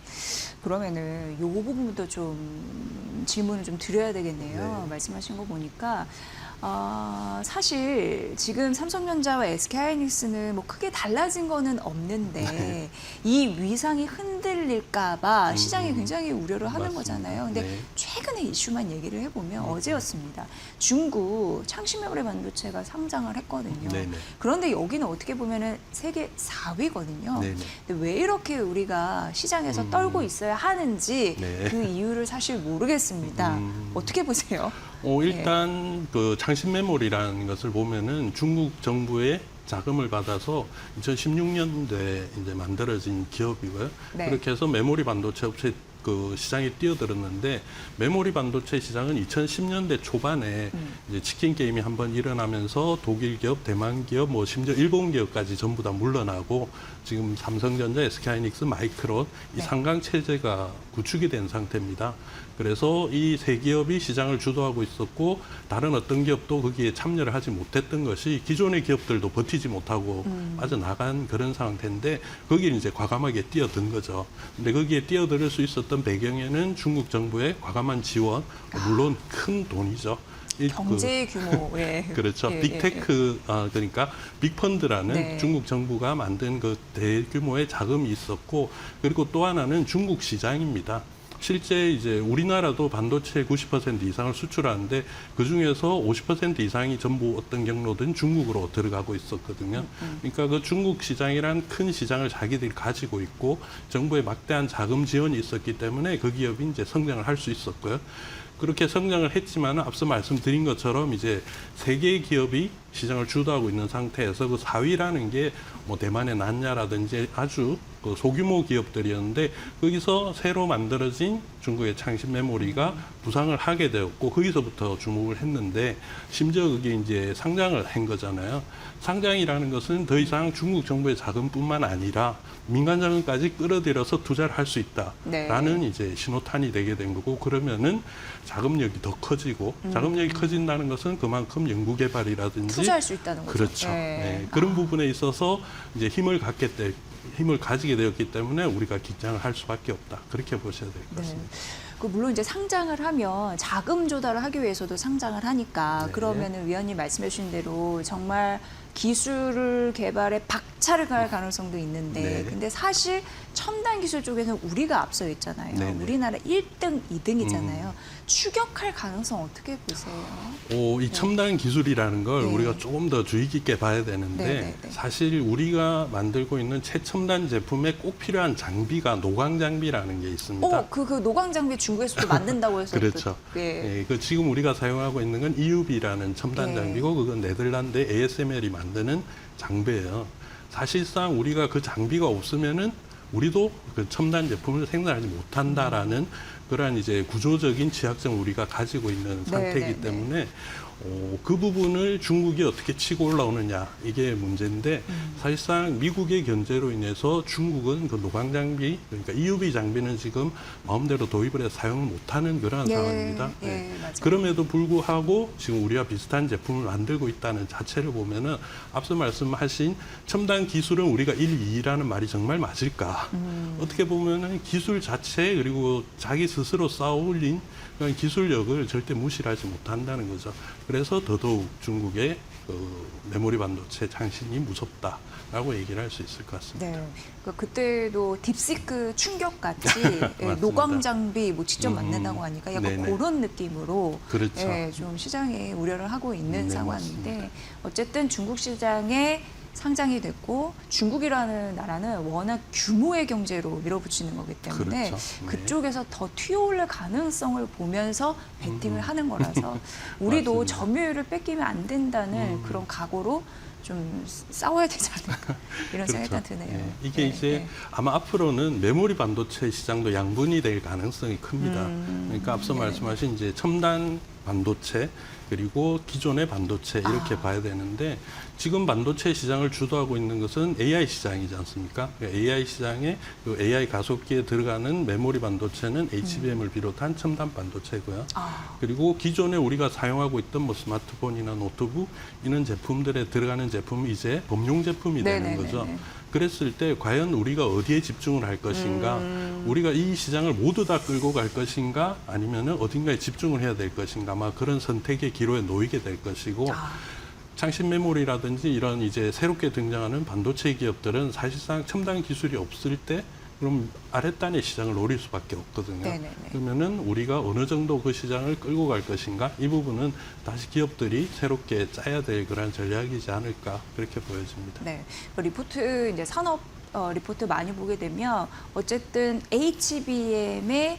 그러면은 요 부분도 좀 질문을 좀 드려야 되겠네요. 네. 말씀하신 거 보니까 사실 지금 삼성전자와 SK하이닉스는 뭐 크게 달라진 거는 없는데 네. 이 위상이 흔들릴까봐 시장이 굉장히 우려를 하는 맞습니다. 거잖아요. 근데 네. 최근에 이슈만 얘기를 해보면 어제였습니다. 중국 창신메모리 반도체가 상장을 했거든요. 네네. 그런데 여기는 어떻게 보면은 세계 4위거든요. 네네. 근데 왜 이렇게 우리가 시장에서 떨고 있어야 하는지 네. 그 이유를 사실 모르겠습니다. 어떻게 보세요? 일단 그 창신 메모리라는 것을 보면은 중국 정부의 자금을 받아서 2016년도에 이제 만들어진 기업이고요. 네. 그렇게 해서 메모리 반도체 업체 그 시장에 뛰어들었는데 메모리 반도체 시장은 2010년대 초반에 이제 치킨 게임이 한번 일어나면서 독일 기업, 대만 기업, 뭐 심지어 일본 기업까지 전부 다 물러나고 지금 삼성전자, SK하이닉스, 마이크론 이 네. 상강 체제가 구축이 된 상태입니다. 그래서 이 세 기업이 시장을 주도하고 있었고 다른 어떤 기업도 거기에 참여를 하지 못했던 것이 기존의 기업들도 버티지 못하고 빠져나간 그런 상태인데 거기에 이제 과감하게 뛰어든 거죠. 근데 거기에 뛰어들 수 있었던 배경에는 중국 정부의 과감한 지원, 물론 큰 돈이죠. 경제 규모에 그렇죠. 예, 빅테크 그러니까 빅펀드라는 네. 중국 정부가 만든 그 대규모의 자금이 있었고 그리고 또 하나는 중국 시장입니다. 실제 이제 우리나라도 반도체 90% 이상을 수출하는데 그 중에서 50% 이상이 전부 어떤 경로든 중국으로 들어가고 있었거든요. 그러니까 그 중국 시장이란 큰 시장을 자기들이 가지고 있고 정부의 막대한 자금 지원이 있었기 때문에 그 기업이 이제 성장을 할 수 있었고요. 그렇게 성장을 했지만 앞서 말씀드린 것처럼 이제 세 개의 기업이 시장을 주도하고 있는 상태에서 그 4위라는 게 뭐 대만의 난야라든지 아주 그 소규모 기업들이었는데 거기서 새로 만들어진 중국의 창신 메모리가 부상을 하게 되었고 거기서부터 주목을 했는데 심지어 그게 이제 상장을 한 거잖아요. 상장이라는 것은 더 이상 중국 정부의 자금뿐만 아니라 민간 자금까지 끌어들여서 투자를 할 수 있다라는 네. 이제 신호탄이 되게 된 거고 그러면은 자금력이 더 커지고 자금력이 커진다는 것은 그만큼 연구개발이라든지 투자할 수 있다는 거죠. 그렇죠. 네. 네, 그런 부분에 있어서 이제 힘을 갖게 힘을 가지게 되었기 때문에 우리가 긴장을 할 수밖에 없다. 그렇게 보셔야 될 것 같습니다. 그 물론 이제 상장을 하면 자금 조달을 하기 위해서도 상장을 하니까 네. 그러면은 위원님 말씀해 주신 대로 정말 기술을 개발에 박차를 가할 가능성도 있는데 네. 근데 사실 첨단 기술 쪽에서는 우리가 앞서 있잖아요. 네, 네. 우리나라 1등, 2등이잖아요. 추격할 가능성 어떻게 보세요? 이 첨단 기술이라는 걸 네. 우리가 조금 더 주의 깊게 봐야 되는데 네, 네, 네. 사실 우리가 만들고 있는 최첨단 제품에 꼭 필요한 장비가 노광 장비라는 게 있습니다. 그 노광 장비 중국에서도 만든다고 해서 그렇죠. 예. 그 지금 우리가 사용하고 있는 건 EUV라는 첨단 네. 장비고 그건 네덜란드 ASML이 만드는 장비예요. 사실상 우리가 그 장비가 없으면은 우리도 그 첨단 제품을 생산하지 못한다라는 그러한 이제 구조적인 지향점을 우리가 가지고 있는 상태이기 네, 네. 때문에 그 부분을 중국이 어떻게 치고 올라오느냐 이게 문제인데 사실상 미국의 견제로 인해서 중국은 그 노광 장비 그러니까 EUV 장비는 지금 마음대로 도입을 해서 사용을 못하는 그런 예, 상황입니다. 예, 맞아요. 그럼에도 불구하고 지금 우리와 비슷한 제품을 만들고 있다는 자체를 보면은 앞서 말씀하신 첨단 기술은 우리가 1, 2라는 말이 정말 맞을까? 어떻게 보면은 기술 자체 그리고 자기 스스로 쌓아올린 그런 기술력을 절대 무시하지 못한다는 거죠. 그래서 더더욱 중국의 메모리 반도체 장신이 무섭다라고 얘기를 할 수 있을 것 같습니다. 네. 그때도 딥시크 충격같이 맞습니다. 노광 장비 뭐 직접 만든다고 하니까 약간 네네. 그런 느낌으로 그렇죠. 좀 시장이 우려를 하고 있는 네, 상황인데 맞습니다. 어쨌든 중국 시장에 상장이 됐고 중국이라는 나라는 워낙 규모의 경제로 밀어붙이는 거기 때문에 그렇죠. 네. 그쪽에서 더 튀어올릴 가능성을 보면서 배팅을 하는 거라서 우리도 맞습니다. 점유율을 뺏기면 안 된다는 그런 각오로 좀 싸워야 되지 않을까 이런 생각이 일단 드네요. 예, 이게 네, 이제 네. 아마 앞으로는 메모리 반도체 시장도 양분이 될 가능성이 큽니다. 그러니까 앞서 네. 말씀하신 이제 첨단 반도체 그리고 기존의 반도체 이렇게 아. 봐야 되는데 지금 반도체 시장을 주도하고 있는 것은 AI 시장이지 않습니까? AI 시장에 그 AI 가속기에 들어가는 메모리 반도체는 HBM을 비롯한 첨단 반도체고요. 아. 그리고 기존에 우리가 사용하고 있던 뭐 스마트폰이나 노트북 이런 제품들에 들어가는 제품이 이제 범용 제품이 되는 네네네네. 거죠. 그랬을 때 과연 우리가 어디에 집중을 할 것인가, 우리가 이 시장을 모두 다 끌고 갈 것인가, 아니면은 어딘가에 집중을 해야 될 것인가, 아마 그런 선택의 기로에 놓이게 될 것이고, 창신 메모리라든지 이런 이제 새롭게 등장하는 반도체 기업들은 사실상 첨단 기술이 없을 때 그럼 아랫단의 시장을 노릴 수밖에 없거든요. 네네네. 그러면은 우리가 어느 정도 그 시장을 끌고 갈 것인가 이 부분은 다시 기업들이 새롭게 짜야 될 그런 전략이지 않을까 그렇게 보여집니다. 네, 그 리포트 이제 산업 리포트 많이 보게 되면 어쨌든 HBM의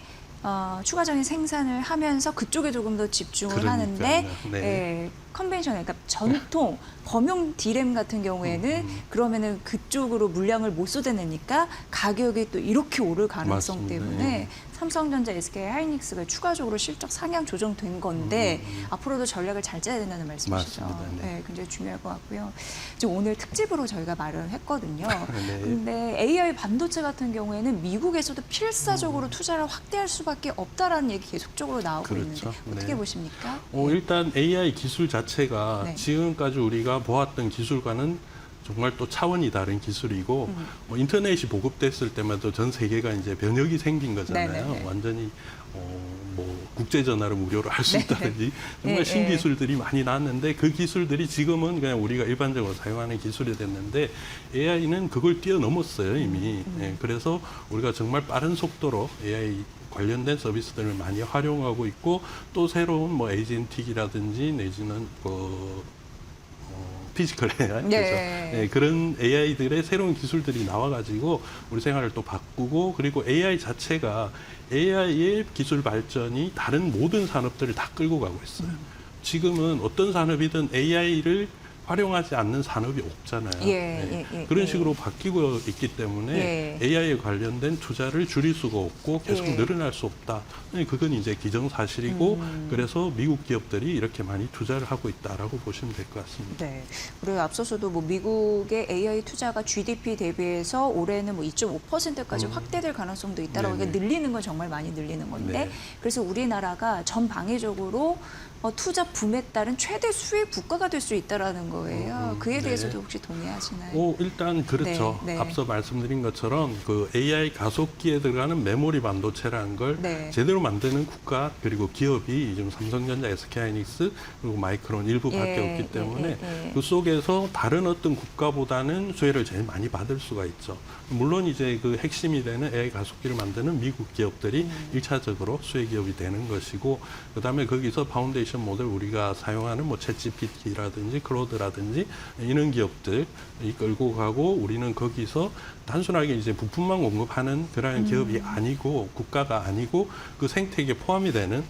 추가적인 생산을 하면서 그쪽에 조금 더 집중을 그러니까요. 하는데 네. 예, 컨벤셔널, 그러니까 전통 범용 D램 같은 경우에는 그러면은 그쪽으로 물량을 못 쏟아내니까 가격이 또 이렇게 오를 가능성 맞습니다. 때문에 예. 삼성전자, SK 하이닉스가 추가적으로 실적 상향 조정된 건데 앞으로도 전략을 잘 짜야 된다는 말씀이시죠. 맞습니다. 네. 네, 굉장히 중요할 것 같고요. 지금 오늘 특집으로 저희가 말을 했거든요. 네. 근데 AI 반도체 같은 경우에는 미국에서도 필사적으로 투자를 확대할 수밖에 없다라는 얘기 계속적으로 나오고 그렇죠. 있는데 어떻게 네. 보십니까? 일단 AI 기술 자체가 네. 지금까지 우리가 보았던 기술과는 정말 또 차원이 다른 기술이고 인터넷이 보급됐을 때마다 전 세계가 이제 변혁이 생긴 거잖아요. 네네네. 완전히 뭐 국제 전화를 무료로 할 수 네. 있다든지 정말 네, 신기술들이 많이 나왔는데 그 기술들이 지금은 그냥 우리가 일반적으로 사용하는 기술이 됐는데 AI는 그걸 뛰어넘었어요 이미. 네, 그래서 우리가 정말 빠른 속도로 AI 관련된 서비스들을 많이 활용하고 있고 또 새로운 뭐 에이전틱이라든지 내지는 피지컬 AI 네. 네, 그런 AI들의 새로운 기술들이 나와가지고 우리 생활을 또 바꾸고 그리고 AI 자체가 AI의 기술 발전이 다른 모든 산업들을 다 끌고 가고 있어요. 지금은 어떤 산업이든 AI를 활용하지 않는 산업이 없잖아요. 예. 그런 식으로 바뀌고 있기 때문에 예. AI에 관련된 투자를 줄일 수가 없고 계속 예. 늘어날 수 없다. 그건 이제 기정사실이고 그래서 미국 기업들이 이렇게 많이 투자를 하고 있다라고 보시면 될 것 같습니다. 네. 그리고 앞서서도 뭐 미국의 AI 투자가 GDP 대비해서 올해는 뭐 2.5%까지 확대될 가능성도 있다라고 네네. 그러니까 늘리는 건 정말 많이 늘리는 건데 네. 그래서 우리나라가 전 방위적으로 투자 붐에 따른 최대 수혜 국가가 될 수 있다라는 거예요. 그에 네. 대해서도 혹시 동의하시나요? 일단 그렇죠. 네, 네. 앞서 말씀드린 것처럼 그 AI 가속기에 들어가는 메모리 반도체라는 걸 네. 제대로 만드는 국가 그리고 기업이 지금 삼성전자, SK하이닉스 그리고 마이크론 일부밖에 예, 없기 때문에 예. 그 속에서 다른 어떤 국가보다는 수혜를 제일 많이 받을 수가 있죠. 물론 이제 그 핵심이 되는 AI 가속기를 만드는 미국 기업들이 일차적으로 수혜 기업이 되는 것이고, 그다음에 거기서 파운데이션 모델 우리가 사용하는 뭐 챗GPT라든지 클로드라든지 이런 기업들이 끌고 가고, 우리는 거기서 단순하게 이제 부품만 공급하는 그러한 기업이 아니고 국가가 아니고 그 생태계에 포함이 되는,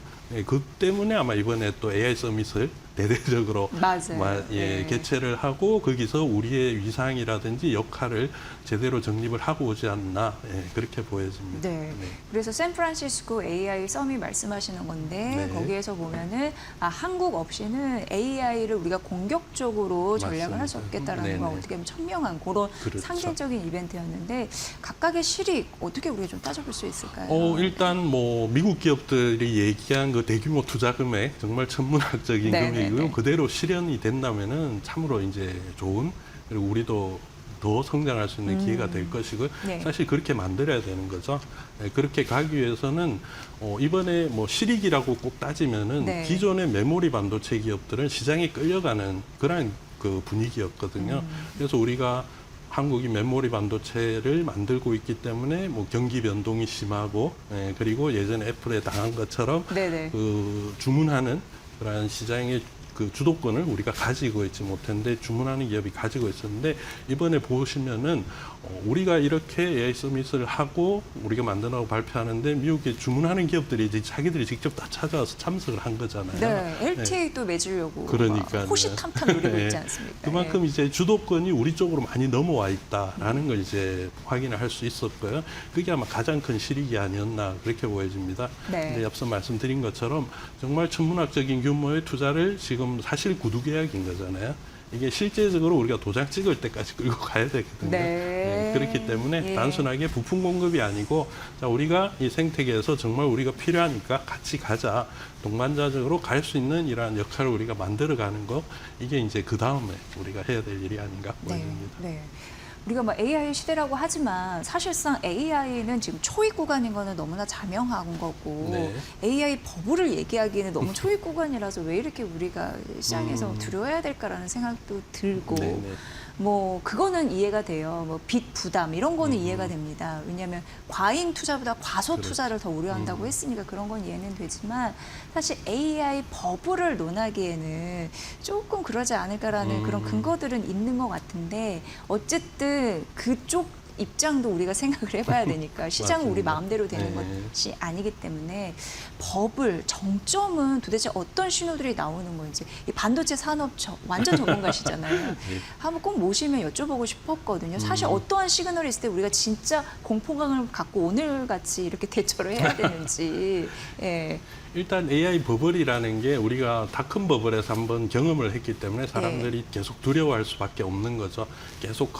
그 때문에 아마 이번에 또 AI 서밋을 대대적으로 맞아요. 네. 개최를 하고 거기서 우리의 위상이라든지 역할을 제대로 정립을 하고 오지 않나, 그렇게 보여집니다. 네. 그래서 샌프란시스코 AI 서밋 말씀하시는 건데 네. 거기에서 보면은 한국 없이는 AI를 우리가 공격적으로 전략을 할 수 맞습니다. 없겠다라는 건 네네. 어떻게 보면 천명한 그런 그렇죠. 상징적인 이벤트였는데 각각의 실익 어떻게 우리가 좀 따져볼 수 있을까요? 일단 뭐 미국 기업들이 얘기한 그 대규모 투자 금액 정말 천문학적인 네, 금액이고요. 네, 네. 그대로 실현이 된다면은 참으로 이제 좋은, 그리고 우리도 더 성장할 수 있는 기회가 될 것이고요. 네. 사실 그렇게 만들어야 되는 거죠. 그렇게 가기 위해서는 이번에 뭐 실익이라고 꼭 따지면은 네. 기존의 메모리 반도체 기업들은 시장에 끌려가는 그런 그 분위기였거든요. 그래서 우리가 한국이 메모리 반도체를 만들고 있기 때문에 뭐 경기 변동이 심하고, 그리고 예전에 애플에 당한 것처럼 네네. 그 주문하는 그러한 시장의 그 주도권을 우리가 가지고 있지 못했는데 주문하는 기업이 가지고 있었는데, 이번에 보시면은 우리가 이렇게 AI 서밋을 하고 우리가 만들라고 발표하는데 미국에 주문하는 기업들이 이제 자기들이 직접 다 찾아와서 참석을 한 거잖아요. 네, LTE도 맺으려고 그러니까요. 호시탐탐 노리고 네. 있지 않습니까? 그만큼 이제 주도권이 우리 쪽으로 많이 넘어와 있다라는 걸 이제 확인을 할 수 있었고요. 그게 아마 가장 큰 실익이 아니었나 그렇게 보여집니다. 네. 근데 앞서 말씀드린 것처럼 정말 천문학적인 규모의 투자를 지금 사실 구두계약인 거잖아요. 이게 실제적으로 우리가 도장 찍을 때까지 끌고 가야 되거든요. 네. 그렇기 때문에 예. 단순하게 부품 공급이 아니고, 자, 우리가 이 생태계에서 정말 우리가 필요하니까 같이 가자, 동반자적으로 갈 수 있는 이러한 역할을 우리가 만들어가는 거, 이게 이제 그 다음에 우리가 해야 될 일이 아닌가 보입니다. 네. 우리가 뭐 AI 시대라고 하지만 사실상 AI는 지금 초입 구간인 거는 너무나 자명한 거고 네. AI 버블을 얘기하기에는 너무 초입 구간이라서 왜 이렇게 우리가 시장에서 두려워해야 될까라는 생각도 들고 네네. 뭐 그거는 이해가 돼요. 뭐 빚 부담 이런 거는 이해가 됩니다. 왜냐하면 과잉 투자보다 과소 투자를 더 우려한다고 했으니까 그런 건 이해는 되지만 사실 AI 버블을 논하기에는 조금 그러지 않을까라는 그런 근거들은 있는 것 같은데 어쨌든 그쪽 입장도 우리가 생각을 해봐야 되니까 시장은 우리 맞습니다. 마음대로 되는 네. 것이 아니기 때문에 버블 정점은 도대체 어떤 신호들이 나오는 건지 이 반도체 산업 완전 전문가시잖아요. 한번 꼭 모시면 여쭤보고 싶었거든요. 사실 어떠한 시그널이 있을 때 우리가 진짜 공포감을 갖고 오늘같이 이렇게 대처를 해야 되는지. 예. 일단 AI 버블이라는 게 우리가 닷컴 버블에서 한번 경험을 했기 때문에 사람들이 계속 두려워할 수밖에 없는 거죠. 계속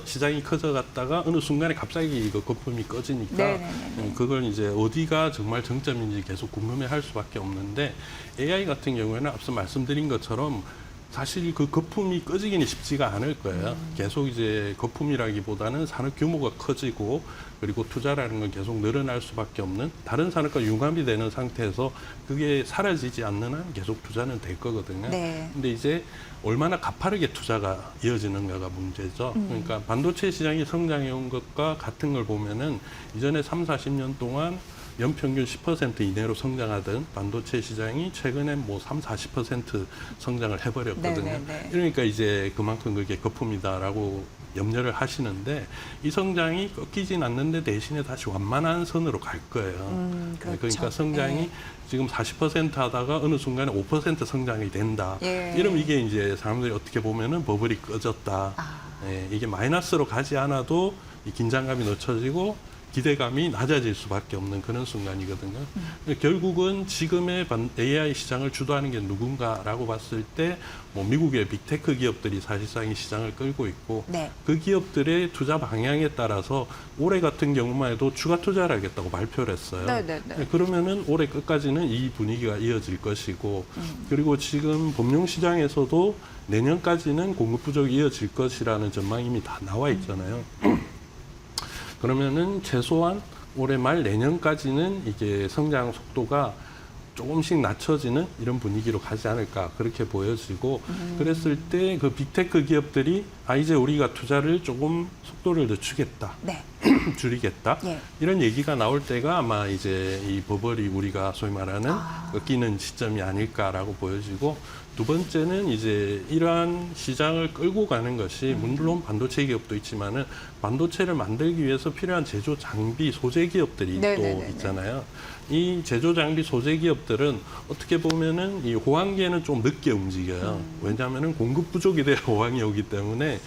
시장이 커져갔다가 어느 순간에 갑자기 이거 거품이 꺼지니까 네네네네. 그걸 이제 어디가 정말 정점인지 계속 궁금해할 수밖에 없는데, AI 같은 경우에는 앞서 말씀드린 것처럼 사실 그 거품이 꺼지기는 쉽지가 않을 거예요. 계속 이제 거품이라기보다는 산업 규모가 커지고, 그리고 투자라는 건 계속 늘어날 수밖에 없는, 다른 산업과 융합이 되는 상태에서 그게 사라지지 않는 한 계속 투자는 될 거거든요. 네. 근데 이제 얼마나 가파르게 투자가 이어지는가가 문제죠. 그러니까 반도체 시장이 성장해 온 것과 같은 걸 보면은 이전에 3, 40년 동안 연평균 10% 이내로 성장하던 반도체 시장이 최근에 뭐 3, 40% 성장을 해버렸거든요. 네네네. 그러니까 이제 그만큼 그게 거품이다라고 염려를 하시는데, 이 성장이 꺾이진 않는데 대신에 다시 완만한 선으로 갈 거예요. 그렇죠. 그러니까 성장이 네. 지금 40% 하다가 어느 순간에 5% 성장이 된다. 예. 이러면 이게 이제 사람들이 어떻게 보면은 버블이 꺼졌다. 아. 이게 마이너스로 가지 않아도 이 긴장감이 늦춰지고 기대감이 낮아질 수밖에 없는 그런 순간이거든요. 결국은 지금의 AI 시장을 주도하는 게 누군가라고 봤을 때 뭐 미국의 빅테크 기업들이 사실상 이 시장을 끌고 있고 네. 그 기업들의 투자 방향에 따라서 올해 같은 경우만 해도 추가 투자를 하겠다고 발표를 했어요. 네네네. 그러면은 올해 끝까지는 이 분위기가 이어질 것이고 그리고 지금 금융 시장에서도 내년까지는 공급 부족이 이어질 것이라는 전망이 이미 다 나와 있잖아요. 그러면은 최소한 올해 말 내년까지는 이게 성장 속도가 조금씩 낮춰지는 이런 분위기로 가지 않을까 그렇게 보여지고 그랬을 때 그 빅테크 기업들이 이제 우리가 투자를 조금 속도를 늦추겠다. 네. 줄이겠다. 예. 이런 얘기가 나올 때가 아마 이제 이 버블이 우리가 소위 말하는 꺾이는 시점이 아닐까라고 보여지고 두 번째는 이제 이러한 시장을 끌고 가는 것이 물론 반도체 기업도 있지만은 반도체를 만들기 위해서 필요한 제조 장비 소재 기업들이 네네네네. 또 있잖아요. 이 제조 장비 소재 기업들은 어떻게 보면은 이 호황기에는 좀 늦게 움직여요. 왜냐하면은 공급 부족이 돼야 호황이 오기 때문에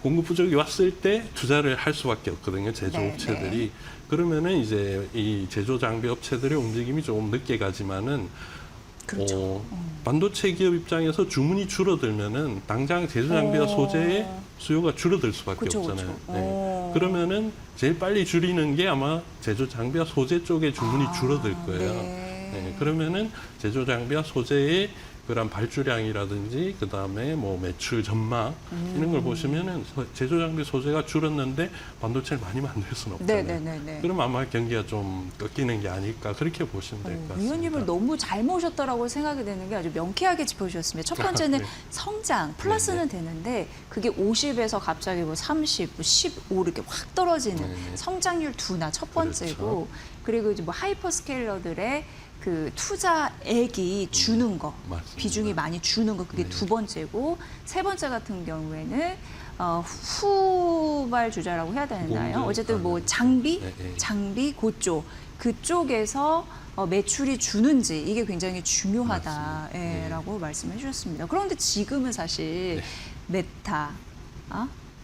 공급 부족이 왔을 때 투자를 할 수밖에 없거든요. 제조업체들이. 네. 그러면은 이제 이 제조 장비 업체들의 움직임이 조금 늦게 가지만은 그렇죠. 반도체 기업 입장에서 주문이 줄어들면은 당장 제조 장비와 소재의 수요가 줄어들 수밖에 그쵸, 없잖아요. 그쵸. 네. 그러면은 제일 빨리 줄이는 게 아마 제조 장비와 소재 쪽에 주문이 줄어들 거예요. 네. 네. 그러면은 제조 장비와 소재의 그런 발주량이라든지 그다음에 뭐 매출 전망 이런 걸 보시면은 제조 장비 소재가 줄었는데 반도체를 많이 만들 수는 없잖아요. 네네네네. 그럼 아마 경기가 좀 꺾이는 게 아닐까 그렇게 보시면 될 것 같습니다. 위원님을 너무 잘 모셨다라고 생각이 되는 게 아주 명쾌하게 짚어주셨습니다. 첫 번째는 네. 성장 플러스는 되는데 그게 50에서 갑자기 뭐 30, 뭐 15 이렇게 확 떨어지는 네네. 성장률 둔화 첫 번째고 그렇죠. 그리고 이제 뭐 하이퍼스케일러들의 그 투자액이 주는 거 맞습니다. 비중이 많이 주는 거 그게 네. 두 번째고 세 번째 같은 경우에는 후발 주자라고 해야 되나요? 공정. 어쨌든 뭐 네. 장비 네, 네. 장비 그쪽에서 매출이 주는지 이게 굉장히 중요하다라고 맞습니다. 말씀해 주셨습니다. 그런데 지금은 사실 메타,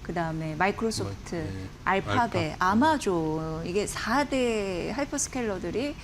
그다음에 마이크로소프트, 네. 알파벳, 알파. 아마존 이게 4대 하이퍼스케일러들이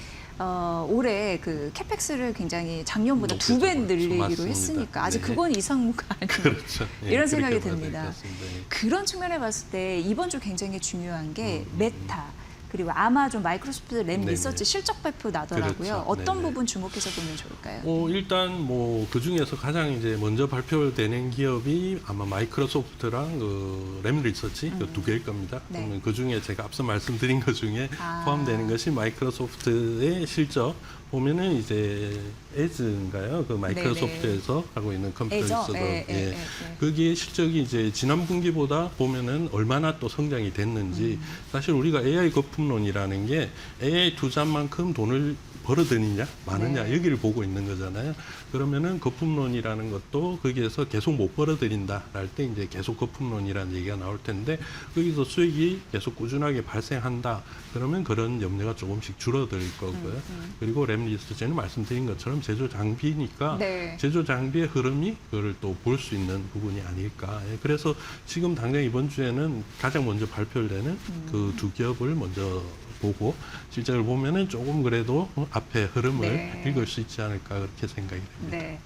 올해 그 캐펙스를 굉장히 작년보다 높게 2배 잡았죠. 늘리기로 맞습니다. 했으니까 아직 네. 그건 이상무가 아니에요. 그렇죠. 예, 이런 그렇게 생각이 봐야 듭니다. 될것 같습니다. 예. 그런 측면에 봤을 때 이번 주 굉장히 중요한 게 메타 그리고 아마존, 마이크로소프트, 램 네네. 리서치 실적 발표 나더라고요. 그렇죠. 어떤 네네. 부분 주목해서 보면 좋을까요? 일단 뭐 그 중에서 가장 이제 먼저 발표되는 기업이 아마 마이크로소프트랑 그 램 리서치 그 두 개일 겁니다. 네. 그러면 그 중에 제가 앞서 말씀드린 것 중에 포함되는 것이 마이크로소프트의 실적 보면은 이제 에즈인가요? 그 마이크로소프트에서 하고 있는 컴퓨터 리서치 예. 거기에 실적이 이제 지난 분기보다 보면은 얼마나 또 성장이 됐는지 사실 우리가 AI 거품론이라는 게 AI 투자만큼 돈을 벌어들이냐 많으냐 네. 여기를 보고 있는 거잖아요. 그러면은 거품론이라는 것도 거기에서 계속 못 벌어들인다 할 때 이제 계속 거품론이라는 얘기가 나올 텐데 거기서 수익이 계속 꾸준하게 발생한다. 그러면 그런 염려가 조금씩 줄어들 거고요. 그리고 램 리서치는 말씀드린 것처럼 제조 장비니까 네. 제조 장비의 흐름이 그걸 또 볼 수 있는 부분이 아닐까. 그래서 지금 당장 이번 주에는 가장 먼저 발표되는 그 두 기업을 먼저 보고 실적을 보면은 조금 그래도 앞에 흐름을 네. 읽을 수 있지 않을까 그렇게 생각이 됩니다. 네.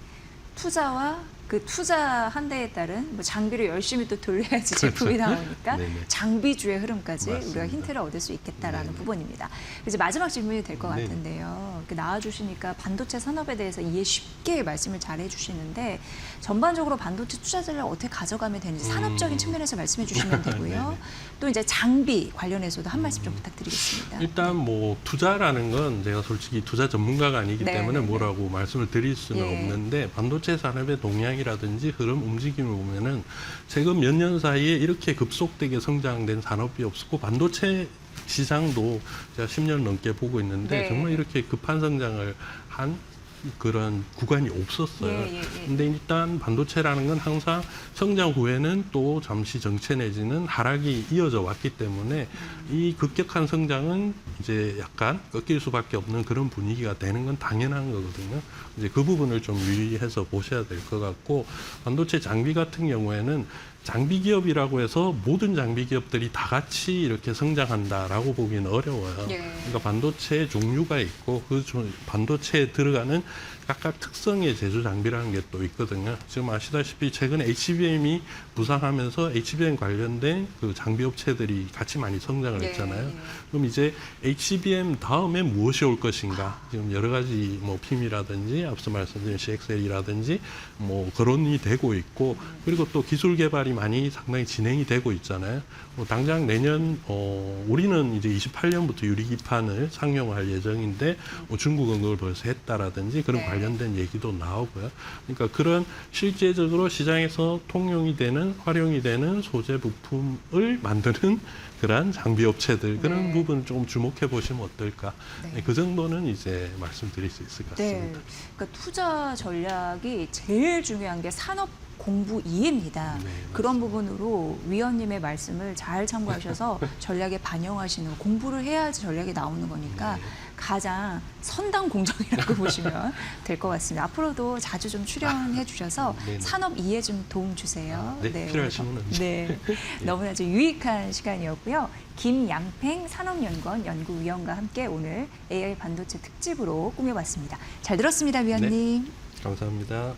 투자와 그 투자한 데에 따른 뭐 장비를 열심히 또 돌려야지 제품이 나오니까 네네. 장비주의 흐름까지 맞습니다. 우리가 힌트를 얻을 수 있겠다라는 네네. 부분입니다. 이제 마지막 질문이 될 것 네네. 같은데요. 이렇게 나와주시니까 반도체 산업에 대해서 이해 쉽게 말씀을 잘 해주시는데 전반적으로 반도체 투자자를 어떻게 가져가면 되는지 산업적인 측면에서 말씀해 주시면 되고요. 네네. 또 이제 장비 관련해서도 한 말씀 좀 부탁드리겠습니다. 일단 뭐 투자라는 건 제가 솔직히 투자 전문가가 아니기 네, 때문에 네, 뭐라고 말씀을 드릴 수는 예. 없는데 반도체 산업의 동향이라든지 흐름 움직임을 보면은 최근 몇 년 사이에 이렇게 급속되게 성장된 산업이 없었고 반도체 시장도 제가 10년 넘게 보고 있는데 네. 정말 이렇게 급한 성장을 한 그런 구간이 없었어요. 예. 근데 일단 반도체라는 건 항상 성장 후에는 또 잠시 정체 내지는 하락이 이어져 왔기 때문에 이 급격한 성장은 이제 약간 꺾일 수밖에 없는 그런 분위기가 되는 건 당연한 거거든요. 이제 그 부분을 좀 유의해서 보셔야 될 것 같고 반도체 장비 같은 경우에는 장비 기업이라고 해서 모든 장비 기업들이 다 같이 이렇게 성장한다라고 보기는 어려워요. 예. 그러니까 반도체 종류가 있고 그 반도체에 들어가는 각각 특성의 제조 장비라는 게 또 있거든요. 지금 아시다시피 최근에 HBM이 부상하면서 HBM 관련된 그 장비 업체들이 같이 많이 성장을 예, 했잖아요. 예. 그럼 이제 HBM 다음에 무엇이 올 것인가? 지금 여러 가지 뭐 PIM이라든지 앞서 말씀드린 CXL이라든지 뭐 거론이 되고 있고 그리고 또 기술 개발이 많이 상당히 진행이 되고 있잖아요. 뭐 당장 내년 우리는 이제 28년부터 유리기판을 상용화할 예정인데 뭐 중국은 그걸 벌써 했다라든지 그런 네. 관련된 얘기도 나오고요. 그러니까 그런 실제적으로 시장에서 통용이 되는 활용이 되는 소재 부품을 만드는 그러한 장비 업체들 그런 네. 부분을 조금 주목해 보시면 어떨까. 네. 그 정도는 이제 말씀드릴 수 있을 것 네. 같습니다. 그러니까 투자 전략이 제일 중요한 게 산업 공부 이해입니다. 네, 그런 부분으로 위원님의 말씀을 잘 참고하셔서 전략에 반영하시는 공부를 해야지 전략이 나오는 거니까 네. 가장 선당 공정이라고 보시면 될 것 같습니다. 앞으로도 자주 좀 출연해 주셔서 네네. 산업 이해 좀 도움 주세요. 네, 필요하시면 네, 너무나 좀 유익한 시간이었고요. 김양팽 산업연구원 연구위원과 함께 오늘 AI 반도체 특집으로 꾸며봤습니다. 잘 들었습니다, 위원님. 감사합니다.